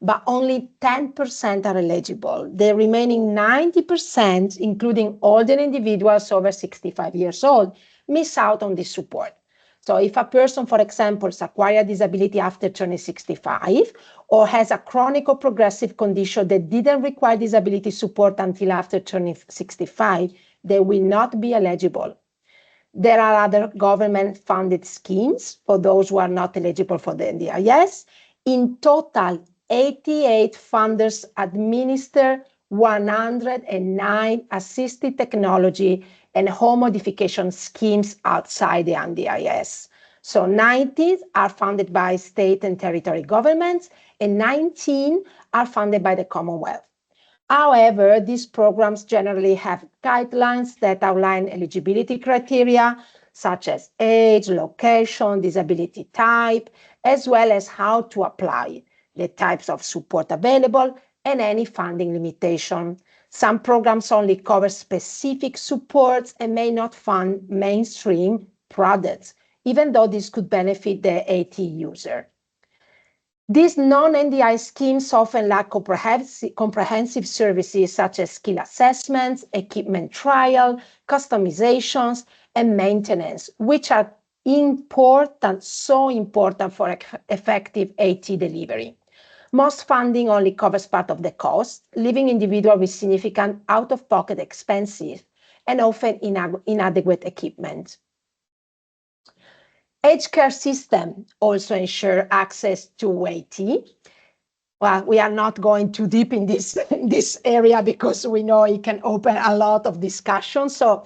but only 10% are eligible. The remaining 90%, including older individuals over 65 years old, miss out on this support. So if a person, for example, has acquired disability after turning 65 or has a chronic or progressive condition that didn't require disability support until after turning 65, they will not be eligible. There are other government-funded schemes for those who are not eligible for the NDIS. In total, 88 funders administer 109 assistive technology and home modification schemes outside the NDIS. So 90 are funded by state and territory governments, and 19 are funded by the Commonwealth. However, these programs generally have guidelines that outline eligibility criteria, such as age, location, disability type, as well as how to apply, the types of support available, and any funding limitation. Some programs only cover specific supports and may not fund mainstream products, even though this could benefit the AT user. These non-NDI schemes often lack comprehensive services such as skill assessments, equipment trial, customizations, and maintenance, which are important, so important for effective AT delivery. Most funding only covers part of the cost, leaving individuals with significant out-of-pocket expenses and often inadequate equipment. Aged care system also ensure access to AT. Well, we are not going too deep in this area because we know it can open a lot of discussion. So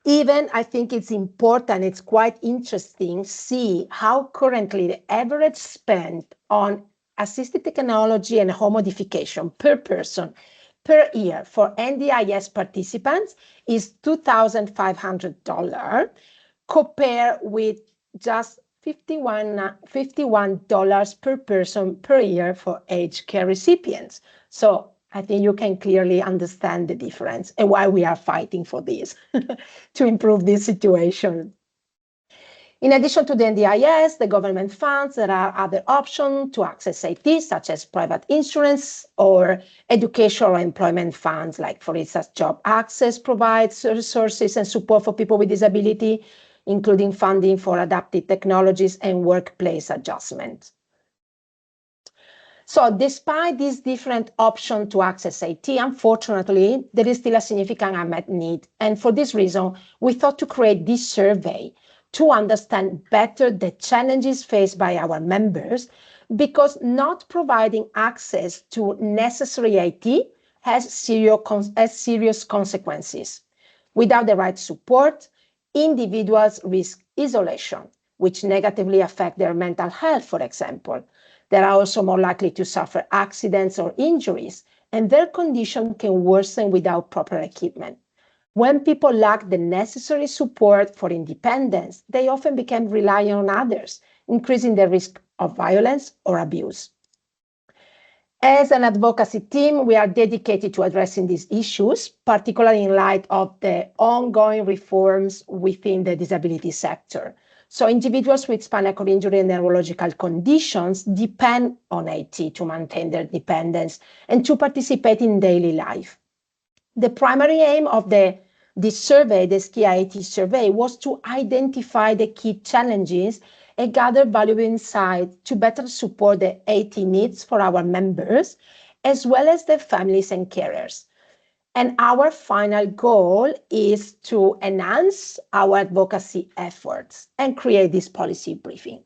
even I think it's important, it's quite interesting, see how currently the average spend on assistive technology and home modification per person per year for NDIS participants is $2,500 compared with just $51 per person per year for aged care recipients. So I think you can clearly understand the difference and why we are fighting for this to improve this situation. In addition to the NDIS, the government funds, there are other options to access IT, such as private insurance or education or employment funds, like, for instance, Job Access provides resources and support for people with disability, including funding for adaptive technologies and workplace adjustment. So despite these different options to access IT, unfortunately, there is still a significant unmet need. And for this reason, we thought to create this survey to understand better the challenges faced by our members, because not providing access to necessary IT has serious consequences. Without the right support, individuals risk isolation, which negatively affect their mental health, for example. They are also more likely to suffer accidents or injuries, and their condition can worsen without proper equipment. When people lack the necessary support for independence, they often become reliant on others, increasing the risk of violence or abuse. As an advocacy team, we are dedicated to addressing these issues, particularly in light of the ongoing reforms within the disability sector. So individuals with spinal cord injury and neurological conditions depend on IT to maintain their independence and to participate in daily life. The primary aim of this survey, the SCIA IT survey, was to identify the key challenges and gather valuable insights to better support the AT needs for our members, as well as their families and carers. And our final goal is to enhance our advocacy efforts and create this policy briefing.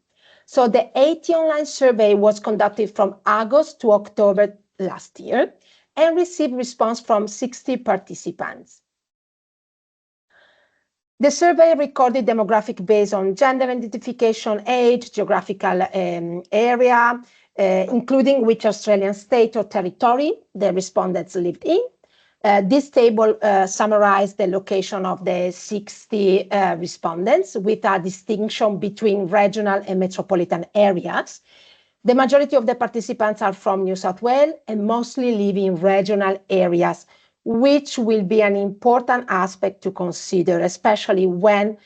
So the AT online survey was conducted from August to October last year and received response from 60 participants. The survey recorded demographic based on gender identification, age, geographical area, including which Australian state or territory the respondents lived in. This table summarized the location of the 60 respondents with a distinction between regional and metropolitan areas. The majority of the participants are from New South Wales and mostly live in regional areas, which will be an important aspect to consider, especially when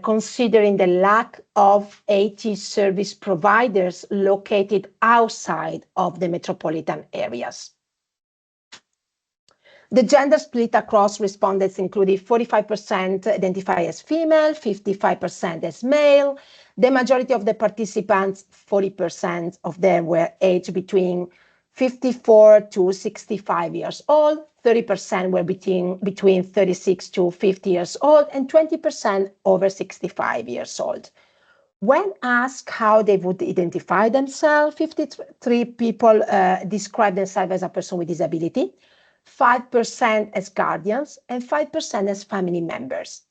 considering the lack of AT service providers located outside of the metropolitan areas. The gender split across respondents included 45% identify as female, 55% as male. The majority of the participants, 40% of them, were aged between 54 to 65 years old, 30% were between 36 to 50 years old, and 20% over 65 years old. When asked how they would identify themselves, 53 people described themselves as a person with disability, 5% as guardians, and 5% as family members.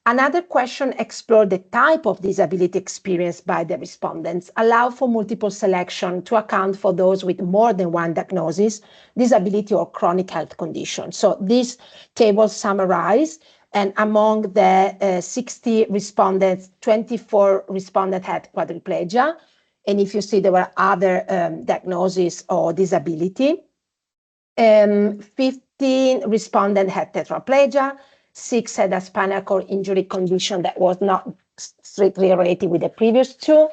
Another question explored the type of disability experienced by the respondents, allow for multiple selection to account for those with more than one diagnosis, disability, or chronic health condition. So this table summarized, and among the 60 respondents, 24 respondents had quadriplegia. And if you see, there were other diagnoses or disability. 15 respondents had tetraplegia, 6 had a spinal cord injury condition that was not strictly related with the previous two.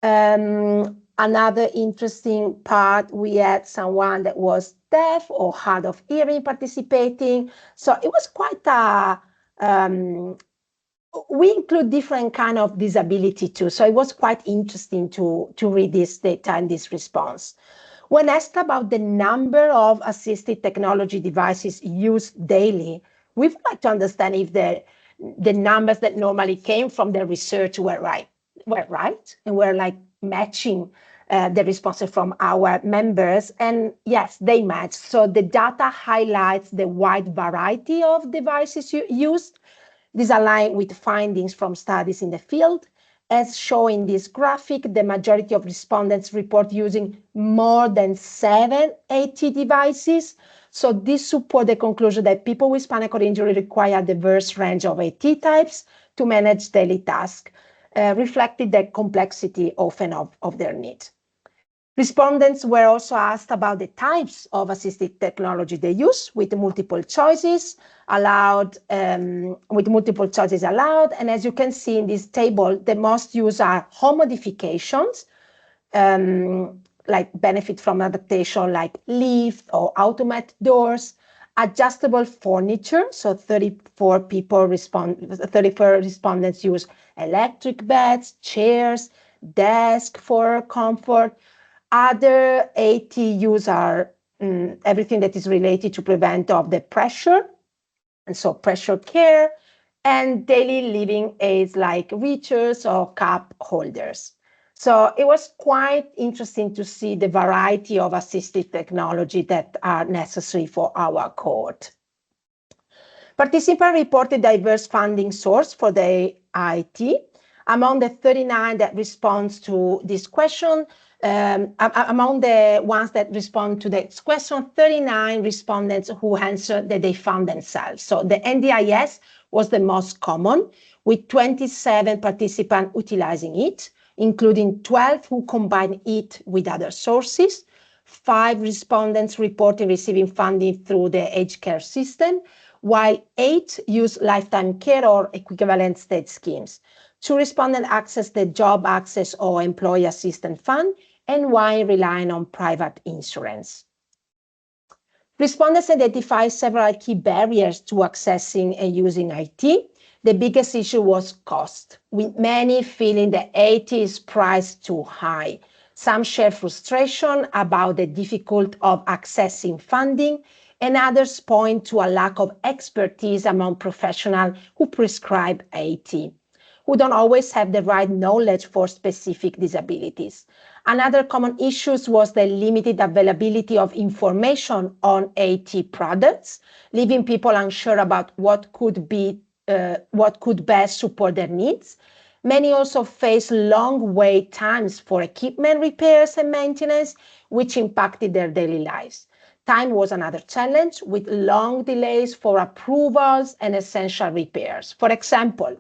Another interesting part, we had someone that was deaf or hard of hearing participating. So it was quite we include different kind of disability too. So it was quite interesting to read this data and this response. When asked about the number of assistive technology devices used daily, we would like to understand if the numbers that normally came from the research were right, and were like matching the responses from our members, and yes, they match. So the data highlights the wide variety of devices used. These align with findings from studies in the field. As shown in this graphic, the majority of respondents report using more than 7 AT devices. So this supports the conclusion that people with spinal cord injury require a diverse range of AT types to manage daily tasks, reflecting the complexity often of their needs. Respondents were also asked about the types of assistive technology they use, with multiple choices allowed. And as you can see in this table, the most used are home modifications, like benefit from adaptation, like lift or automatic doors, adjustable furniture. So 34 respondents use electric beds, chairs, desk for comfort. Other AT use are everything that is related to prevent of the pressure, and so pressure care, and daily living aids like reachers or cup holders. So it was quite interesting to see the variety of assistive technology that are necessary for our cohort. Participants reported diverse funding source for the IT. Among the 39 that responds to this question, among the ones that respond to this question, 39 respondents who answered that they found themselves. So the NDIS was the most common, with 27 participants utilizing it, including 12 who combined it with other sources. 5 respondents reported receiving funding through the aged care system, while 8 use lifetime care or equivalent state schemes. 2 respondents access the Job Access or Employee Assistance Fund, and 1 relying on private insurance. Respondents identify several key barriers to accessing and using IT. The biggest issue was cost, with many feeling that IT is priced too high. Some share frustration about the difficulty of accessing funding, and others point to a lack of expertise among professionals who prescribe AT, who don't always have the right knowledge for specific disabilities. Another common issue was the limited availability of information on AT products, leaving people unsure about what could best support their needs. Many also face long wait times for equipment repairs and maintenance, which impacted their daily lives. Time was another challenge, with long delays for approvals and essential repairs. For example,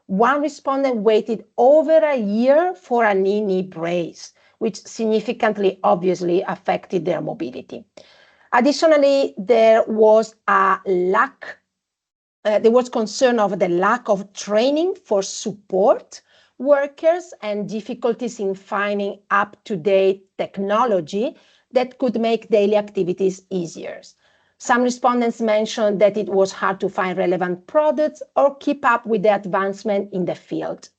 1 respondent waited over a year for a knee brace, which significantly, obviously, affected their mobility. Additionally, there was concern over the lack of training for support workers and difficulties in finding up-to-date technology that could make daily activities easier. Some respondents mentioned that it was hard to find relevant products or keep up with the advancement in the field.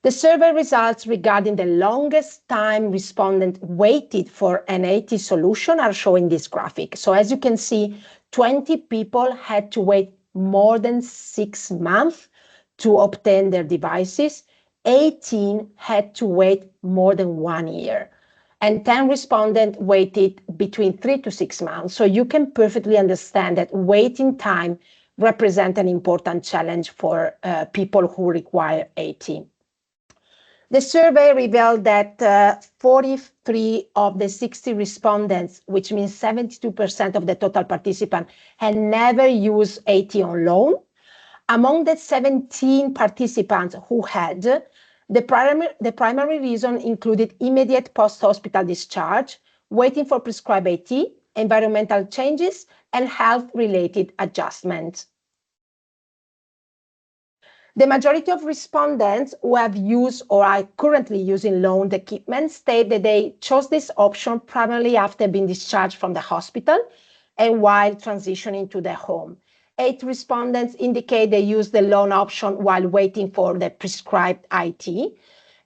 The survey results regarding the longest time respondents waited for an AT solution are shown in this graphic. So as you can see, 20 people had to wait more than 6 months to obtain their devices. 18 had to wait more than 1 year. And 10 respondents waited between 3 to 6 months. So you can perfectly understand that waiting time represents an important challenge for people who require AT. The survey revealed that 43 of the 60 respondents, which means 72% of the total participants, had never used AT on loan. Among the 17 participants who had, the primary reason included immediate post-hospital discharge, waiting for prescribed AT, environmental changes, and health-related adjustments. The majority of respondents who have used or are currently using loaned equipment state that they chose this option primarily after being discharged from the hospital and while transitioning to their home. 8 respondents indicate they used the loan option while waiting for the prescribed IT,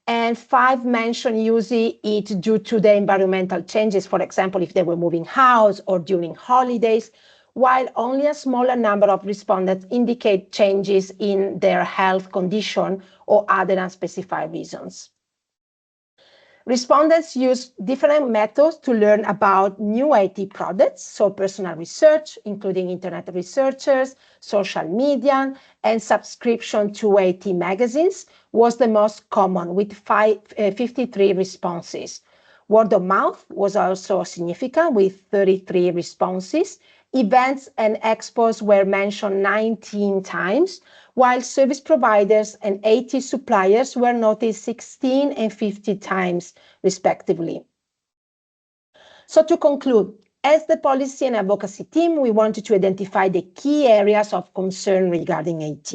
and 5 mentioned using it due to the environmental changes, for example, if they were moving house or during holidays, while only a smaller number of respondents indicate changes in their health condition or other unspecified reasons. Respondents used different methods to learn about new AT products, so personal research, including internet researchers, social media, and subscription to AT magazines was the most common, with 53 responses. Word of mouth was also significant, with 33 responses. Events and expos were mentioned 19 times, while service providers and AT suppliers were noted 16 and 50 times, respectively. So to conclude, as the policy and advocacy team, we wanted to identify the key areas of concern regarding AT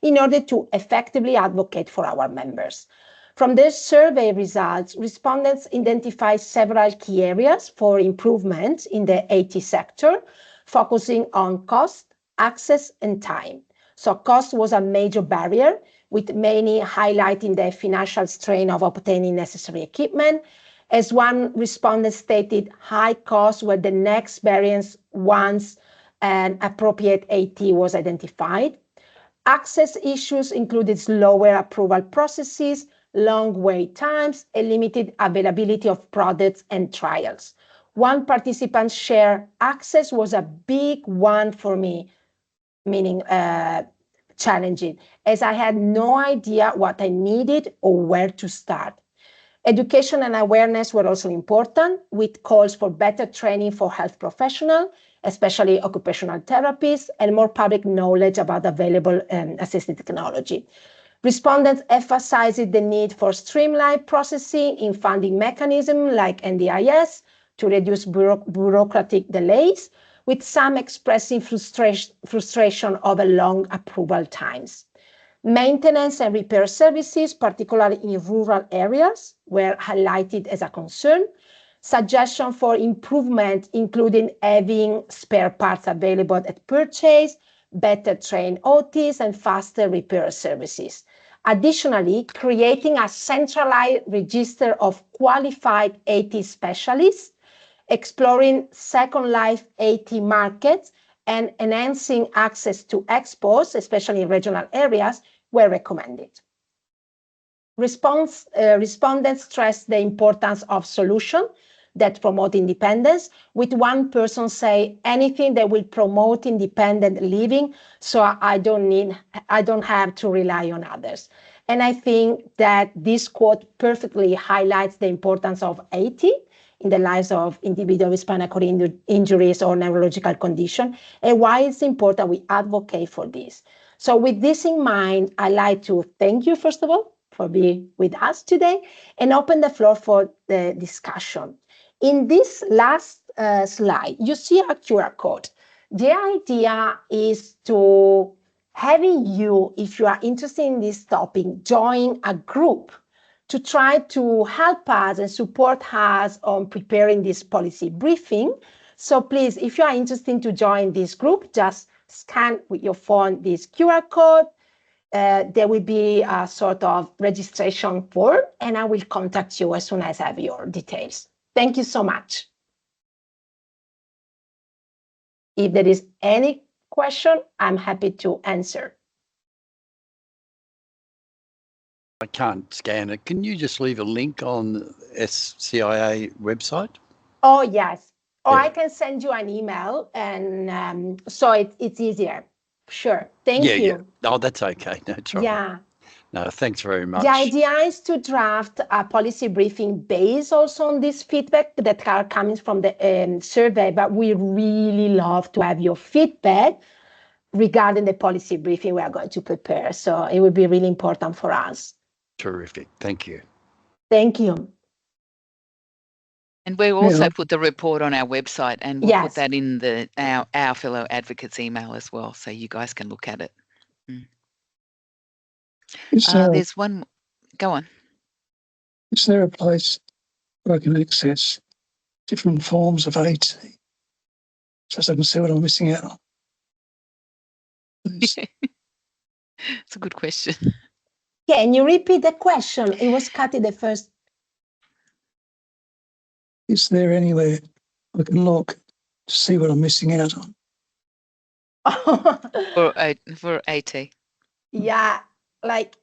in order to effectively advocate for our members. From their survey results, respondents identified several key areas for improvement in the AT sector, focusing on cost, access, and time. So cost was a major barrier, with many highlighting the financial strain of obtaining necessary equipment. As one respondent stated, high costs were the next barriers once an appropriate AT was identified. Access issues included slower approval processes, long wait times, and limited availability of products and trials. One participant shared, access was a big one for me, meaning challenging, as I had no idea what I needed or where to start. Education and awareness were also important, with calls for better training for health professionals, especially occupational therapists, and more public knowledge about available assistive technology. Respondents emphasized the need for streamlined processing in funding mechanisms like NDIS to reduce bureaucratic delays, with some expressing frustration over long approval times. Maintenance and repair services, particularly in rural areas, were highlighted as a concern. Suggestions for improvement, including having spare parts available at purchase, better trained OTs, and faster repair services. Additionally, creating a centralized register of qualified AT specialists, exploring Second Life AT markets, and enhancing access to expos, especially in regional areas, were recommended. Respondents stressed the importance of solutions that promote independence, with one person say anything that will promote independent living, so I don't have to rely on others. And I think that this quote perfectly highlights the importance of AT in the lives of individuals with spinal cord injuries or neurological condition, and why it's important we advocate for this. So with this in mind, I'd like to thank you, first of all, for being with us today, and open the floor for the discussion. In this last slide, you see a QR code. The idea is to having you, if you are interested in this topic, join a group to try to help us and support us on preparing this policy briefing. So please, if you are interested to join this group, just scan with your phone this QR code. There will be a sort of registration form, and I will contact you as soon as I have your details. Thank you so much. If there is any question, I'm happy to answer. I can't scan it. Can you just leave a link on the SCIA website? Oh, yes. Or Yeah. I can send you an email, and so it's easier. Sure. Thank you. Yeah. Oh, that's okay. No trouble. Yeah. No, thanks very much. The idea is to draft a policy briefing based also on this feedback that are coming from the survey, but we really love to have your feedback regarding the policy briefing we are going to prepare. So it will be really important for us. Terrific. Thank you. Thank you. And we'll also put the report on our website, and we'll put Yes. that in our fellow advocates email as well, so you guys can look at it. There's one. Go on. Is there a place where I can access different forms of AT, so I can see what I'm missing out on? It's a good question. Can you repeat the question? It was cut in the first. Is there anywhere I can look to see what I'm missing out on? For AT. Yeah, like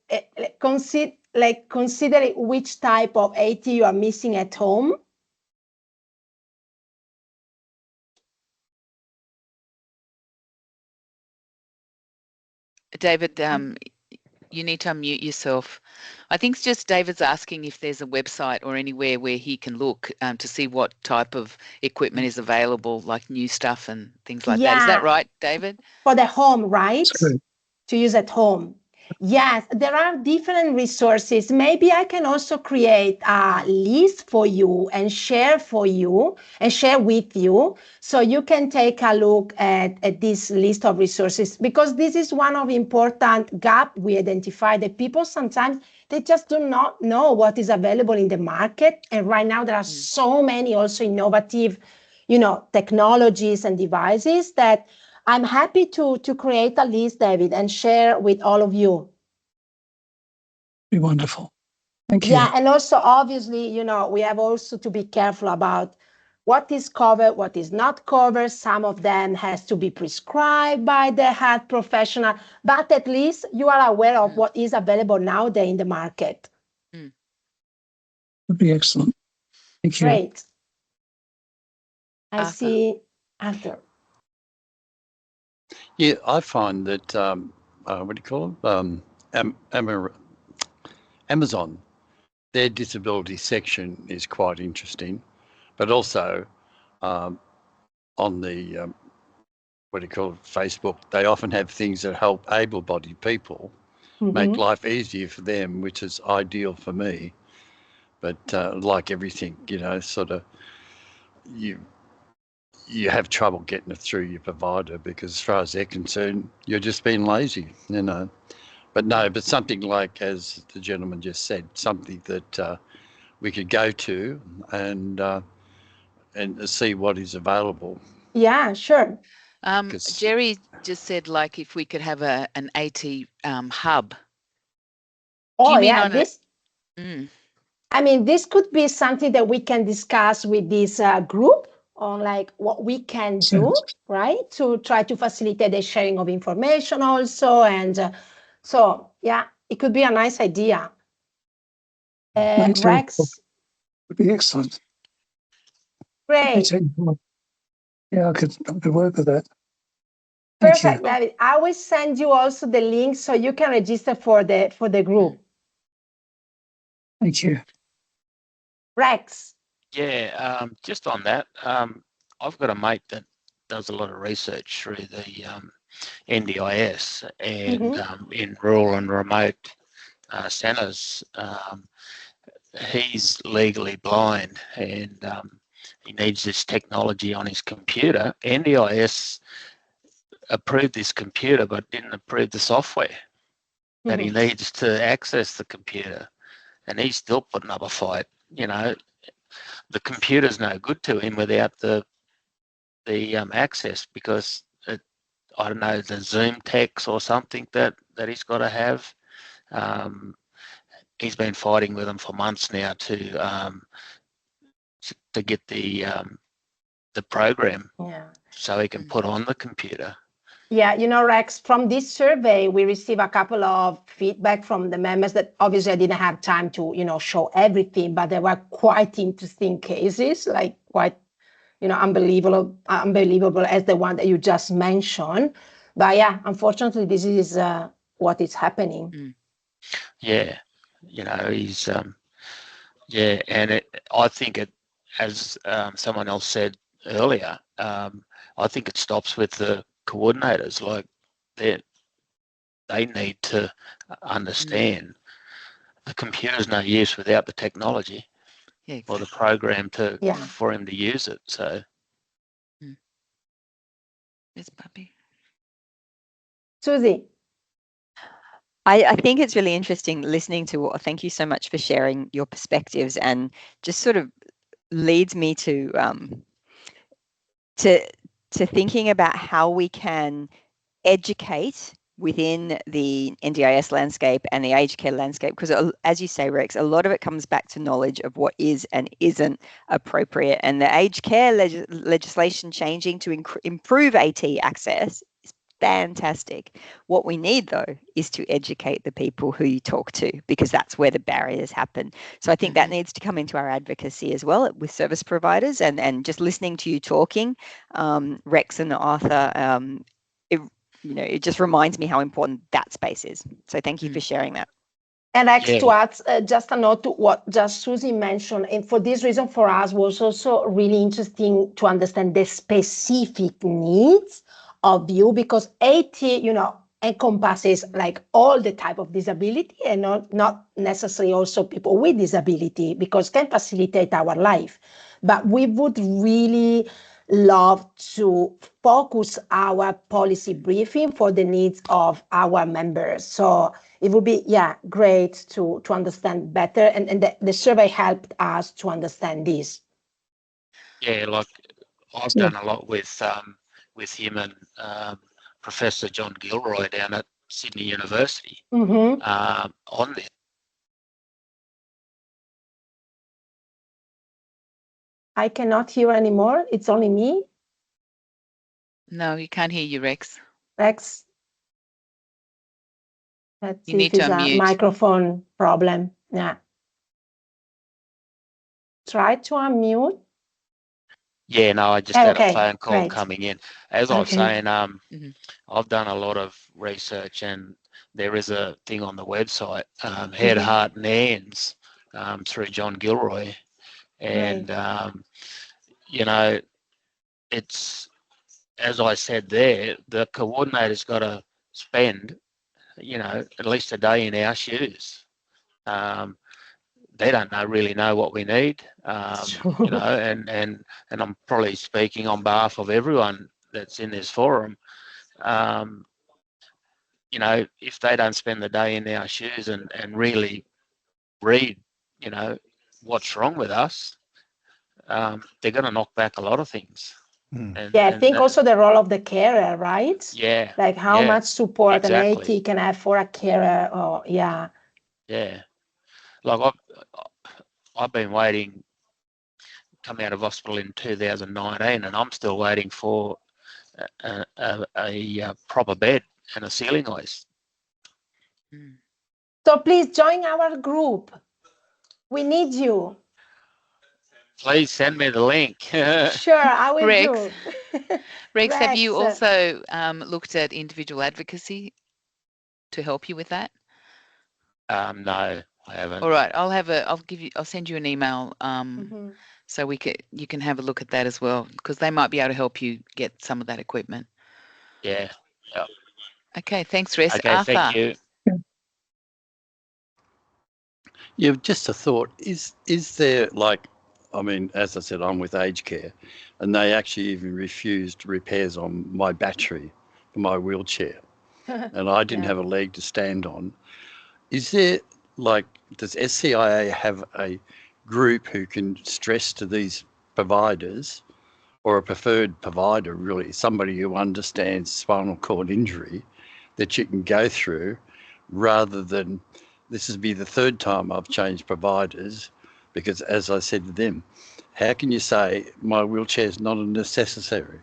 consider like considering which type of AT you are missing at home? David, you need to unmute yourself. I think it's just David's asking if there's a website or anywhere where he can look to see what type of equipment is available, like new stuff and things like that. Is that right, David? For the home, right? Sorry. To use at home. Yes, there are different resources. Maybe I can also create a list for you and share with you, so you can take a look at this list of resources, because this is one of important gap we identify, that people sometimes they just do not know what is available in the market. And right now there are so many also innovative, technologies and devices that I'm happy to create a list, David, and share with all of you. Be wonderful. Thank you. Yeah, and also obviously, we have also to be careful about what is covered, what is not covered. Some of them has to be prescribed by the health professional, but at least you are aware of what is available nowadays in the market. Would be excellent. Thank you. Great. I Arthur. see Arthur. Yeah, I find that, what do you call them? Amazon, their disability section is quite interesting, but also on the, what do you call it, Facebook, they often have things that help able-bodied people make life easier for them, which is ideal for me. But like everything, sort of you have trouble getting it through your provider, because as far as they're concerned, you're just being lazy, But something like, as the gentleman just said, something that we could go to and see what is available. Yeah, sure. Jerry just said, like, if we could have an AT hub. Oh, yeah, this could be something that we can discuss with this group on, like, what we can do, right, to try to facilitate the sharing of information also. And so, yeah, it could be a nice idea. Rex? Would be excellent. Great. Yeah, I could work with that. Perfect, David. I will send you also the link so you can register for the group. Thank you. Rex. Yeah, just on that, I've got a mate that does a lot of research through the NDIS and in rural and remote centres. He's legally blind and he needs this technology on his computer. NDIS approved this computer but didn't approve the software that he needs to access the computer, and he's still putting up a fight. The computer's no good to him without the access, because I don't know, the Zoom text or something that he's got to have. He's been fighting with them for months now to get the program so he can put on the computer. Yeah, Rex, from this survey, we received a couple of feedback from the members that obviously I didn't have time to, show everything, but there were quite interesting cases, like quite, unbelievable as the one that you just mentioned. But yeah, unfortunately, this is what is happening. Yeah, he's, and I think it, as someone else said earlier, I think it stops with the coordinators. Like, they need to understand the computer's no use without the technology or the program for him to use it. So, Yes, puppy. Suzie. I think it's really interesting listening to thank you so much for sharing your perspectives, and just sort of leads me to thinking about how we can educate within the NDIS landscape and the aged care landscape, because as you say, Rex, a lot of it comes back to knowledge of what is and isn't appropriate, and the aged care legislation changing to improve AT access is fantastic. What we need, though, is to educate the people who you talk to, because that's where the barriers happen. So I think that needs to come into our advocacy as well with service providers, and just listening to you talking, Rex and Arthur, it just reminds me how important that space is. So thank you for sharing that. And to add just a note to what just Suzie mentioned, and for this reason for us was also really interesting to understand the specific needs of you, because AT, encompasses like all the type of disability, and not necessarily also people with disability, because can facilitate our life. But we would really love to focus our policy briefing for the needs of our members. So it would be, great to understand better. And the survey helped us to understand this. Yeah, like I've done a lot with him and Professor John Gilroy down at Sydney University on this. I cannot hear anymore. It's only me. No, you can't hear you, Rex. Rex. Let's see if it's a microphone problem. Yeah. Try to unmute. Yeah, no, I just had a phone call coming in. As I was saying, I've done a lot of research, and there is a thing on the website, Head, Heart and Hands, through John Gilroy. And, it's, as I said there, the coordinator's got to spend, at least a day in our shoes. They don't really know what we need, and I'm probably speaking on behalf of everyone that's in this forum. If they don't spend the day in our shoes and really read, what's wrong with us, they're going to knock back a lot of things. I think also the role of the carer, right? Yeah. Like how much support an AT can have for a carer. Yeah. Like I've been waiting, come out of hospital in 2019, and I'm still waiting for a proper bed and a ceiling hoist. So please join our group. We need you. Please send me the link. Sure, I will do. Rex, have you also looked at individual advocacy to help you with that? No, I haven't. All right, I'll send you an email so you can have a look at that as well, because they might be able to help you get some of that equipment. Yeah. Okay, thanks, Rex. Okay, Arthur. thank you. Yeah, just a thought. Is there, as I said, I'm with aged care, and they actually even refused repairs on my battery for my wheelchair, and I didn't have a leg to stand on. Is there, does SCIA have a group who can stress to these providers, or a preferred provider, really, somebody who understands spinal cord injury, that you can go through, rather than, this will be the third time I've changed providers, because as I said to them, how can you say my wheelchair is not a necessary?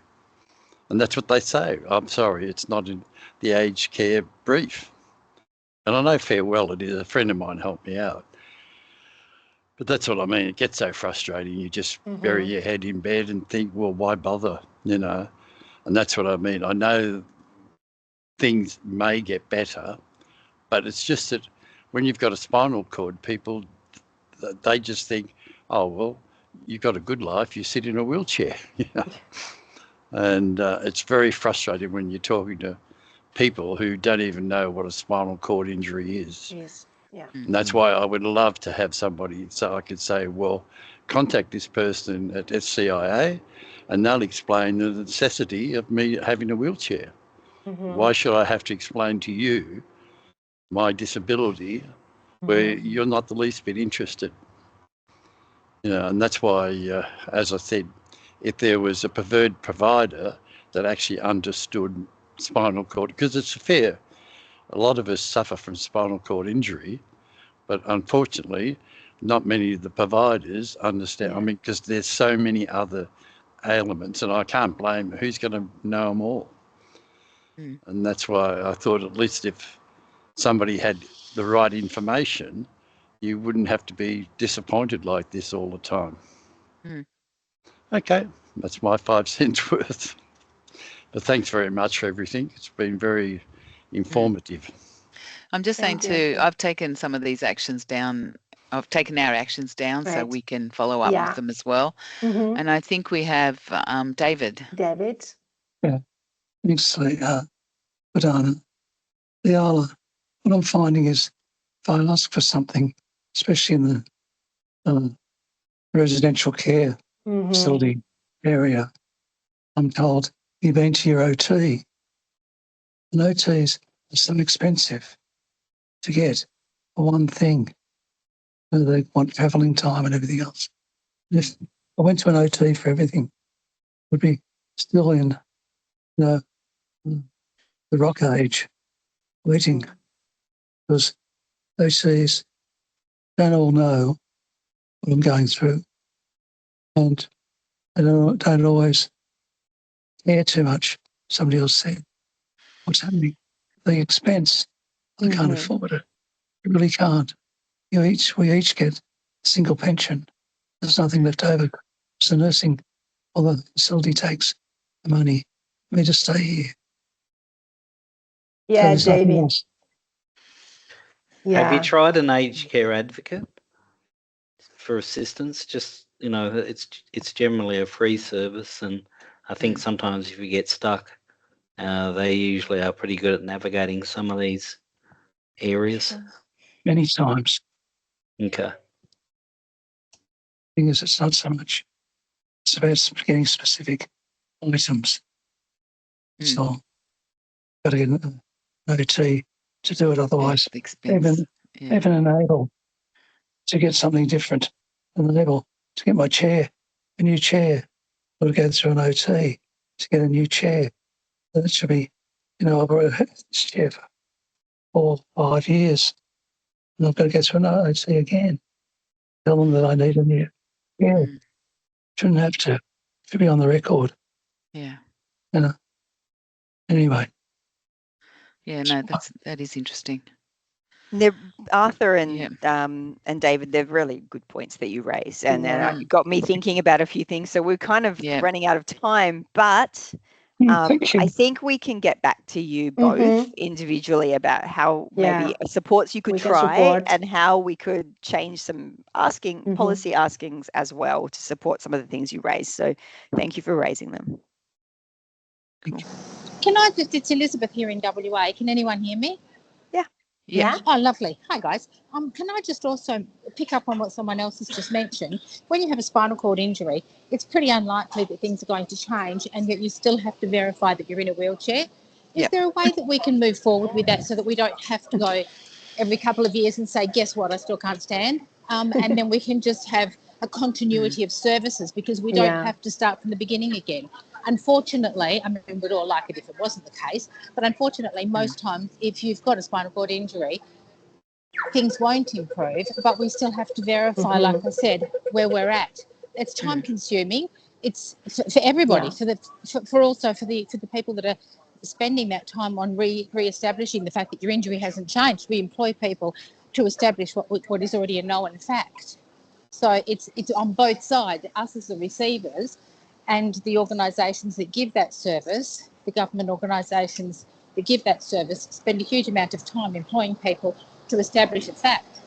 And that's what they say. I'm sorry, it's not in the aged care brief. And I know fair well it is. A friend of mine helped me out. But that's what I mean. It gets so frustrating. You just bury your head in bed and think, well, why bother, And that's what I mean. I know things may get better, but it's just that when you've got a spinal cord, people, they just think, oh, well, you've got a good life, you sit in a wheelchair. And it's very frustrating when you're talking to people who don't even know what a spinal cord injury is. Yes. Yeah. And that's why I would love to have somebody so I could say, well, contact this person at SCIA and they'll explain the necessity of me having a wheelchair. Why should I have to explain to you my disability where you're not the least bit interested? And that's why, as I said, if there was a preferred provider that actually understood spinal cord, because it's fair, a lot of us suffer from spinal cord injury, but unfortunately, not many of the providers understand. I mean, because there's so many other ailments, and I can't blame who's going to know them all. And that's why I thought at least if somebody had the right information, you wouldn't have to be disappointed like this all the time. Okay, that's my 5 cents worth. But thanks very much for everything. It's been very informative. I'm just saying too, I've taken some of these actions down. I've taken our actions down so we can follow up with them as well. And I think we have David. David. Yeah, thanks, Madonna. Liala, what I'm finding is if I ask for something, especially in the residential care facility area, I'm told you've been to your OT. And OTs are so expensive to get for one thing. And they want travelling time and everything else. And if I went to an OT for everything, it would be still in the rock age waiting, because OTs don't all know what I'm going through, and they don't always care too much. Somebody else said, what's happening? The expense, I can't afford it. You really can't. We each get a single pension. There's nothing left over. So nursing, or the facility takes the money for me to stay here. Yeah, so David. Have you tried an aged care advocate for assistance? Just, it's generally a free service, and I think sometimes if you get stuck, they usually are pretty good at navigating some of these areas. Many times. Okay. Thing is, it's not so much. It's about getting specific items. So, got to get an OT to do it. Otherwise, even unable to get something different, and unable to get my chair, a new chair, or to go through an OT to get a new chair. That should be, I've already had this chair for 4 or 5 years, and I've got to go through an OT again. Tell them that I need a new chair. Shouldn't have to. Should be on the record. Yeah. Anyway. Yeah, no, that is interesting. Arthur and David, they're really good points that you raised, and you got me thinking about a few things. So we're kind of running out of time, but I think we can get back to you both individually about how maybe supports you could try and how we could change some policy askings as well to support some of the things you raised. So thank you for raising them. Can I just, it's Elizabeth here in WA. Can anyone hear me? Yeah. Oh, lovely. Hi, guys. Can I just also pick up on what someone else has just mentioned? When you have a spinal cord injury, it's pretty unlikely that things are going to change, and yet you still have to verify that you're in a wheelchair. Is there a way that we can move forward with that so that we don't have to go every couple of years and say, guess what, I still can't stand? And then we can just have a continuity of services, because we don't have to start from the beginning again. Unfortunately, I mean, we'd all like it if it wasn't the case, but unfortunately, most times, if you've got a spinal cord injury, things won't improve, but we still have to verify, like I said, where we're at. It's time consuming. It's for everybody, for the people that are spending that time on re-establishing the fact that your injury hasn't changed. We employ people to establish what is already a known fact. So it's on both sides, us as the receivers and the organisations that give that service, the government organisations that give that service, spend a huge amount of time employing people to establish a fact.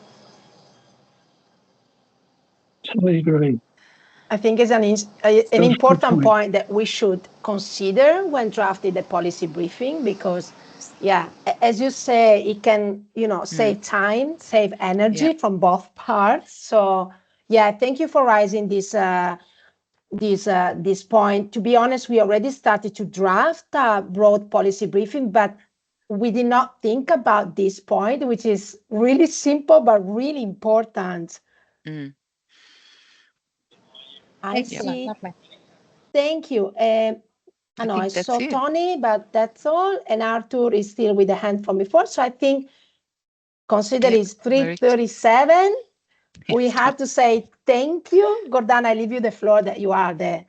Totally agree. I think it's an important point that we should consider when drafting the policy briefing, because, as you say, it can, save time, save energy from both parts. So, thank you for raising this point. To be honest, we already started to draft a broad policy briefing, but we did not think about this point, which is really simple but really important. I see. Lovely. Thank you. I know I saw Tony, but that's all. And Arthur is still with the hand from before. So I think, consider it's 3:37. We have to say thank you. Gordana, I leave you the floor, that you are the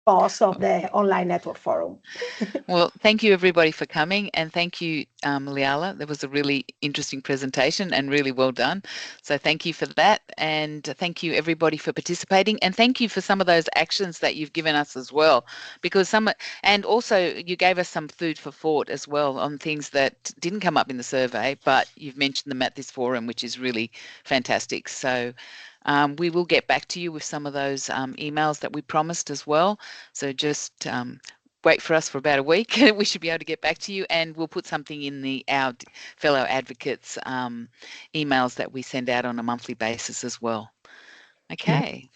boss of the Online Network Forum. Well, thank you everybody for coming, and thank you, Liala. That was a really interesting presentation and really well done. So thank you for that, and thank you everybody for participating, and thank you for some of those actions that you've given us as well, because and also you gave us some food for thought as well on things that didn't come up in the survey, but you've mentioned them at this forum, which is really fantastic. So we will get back to you with some of those emails that we promised as well. So just wait for us for about a week. We should be able to get back to you, and we'll put something in our fellow advocates emails that we send out on a monthly basis as well. Okay,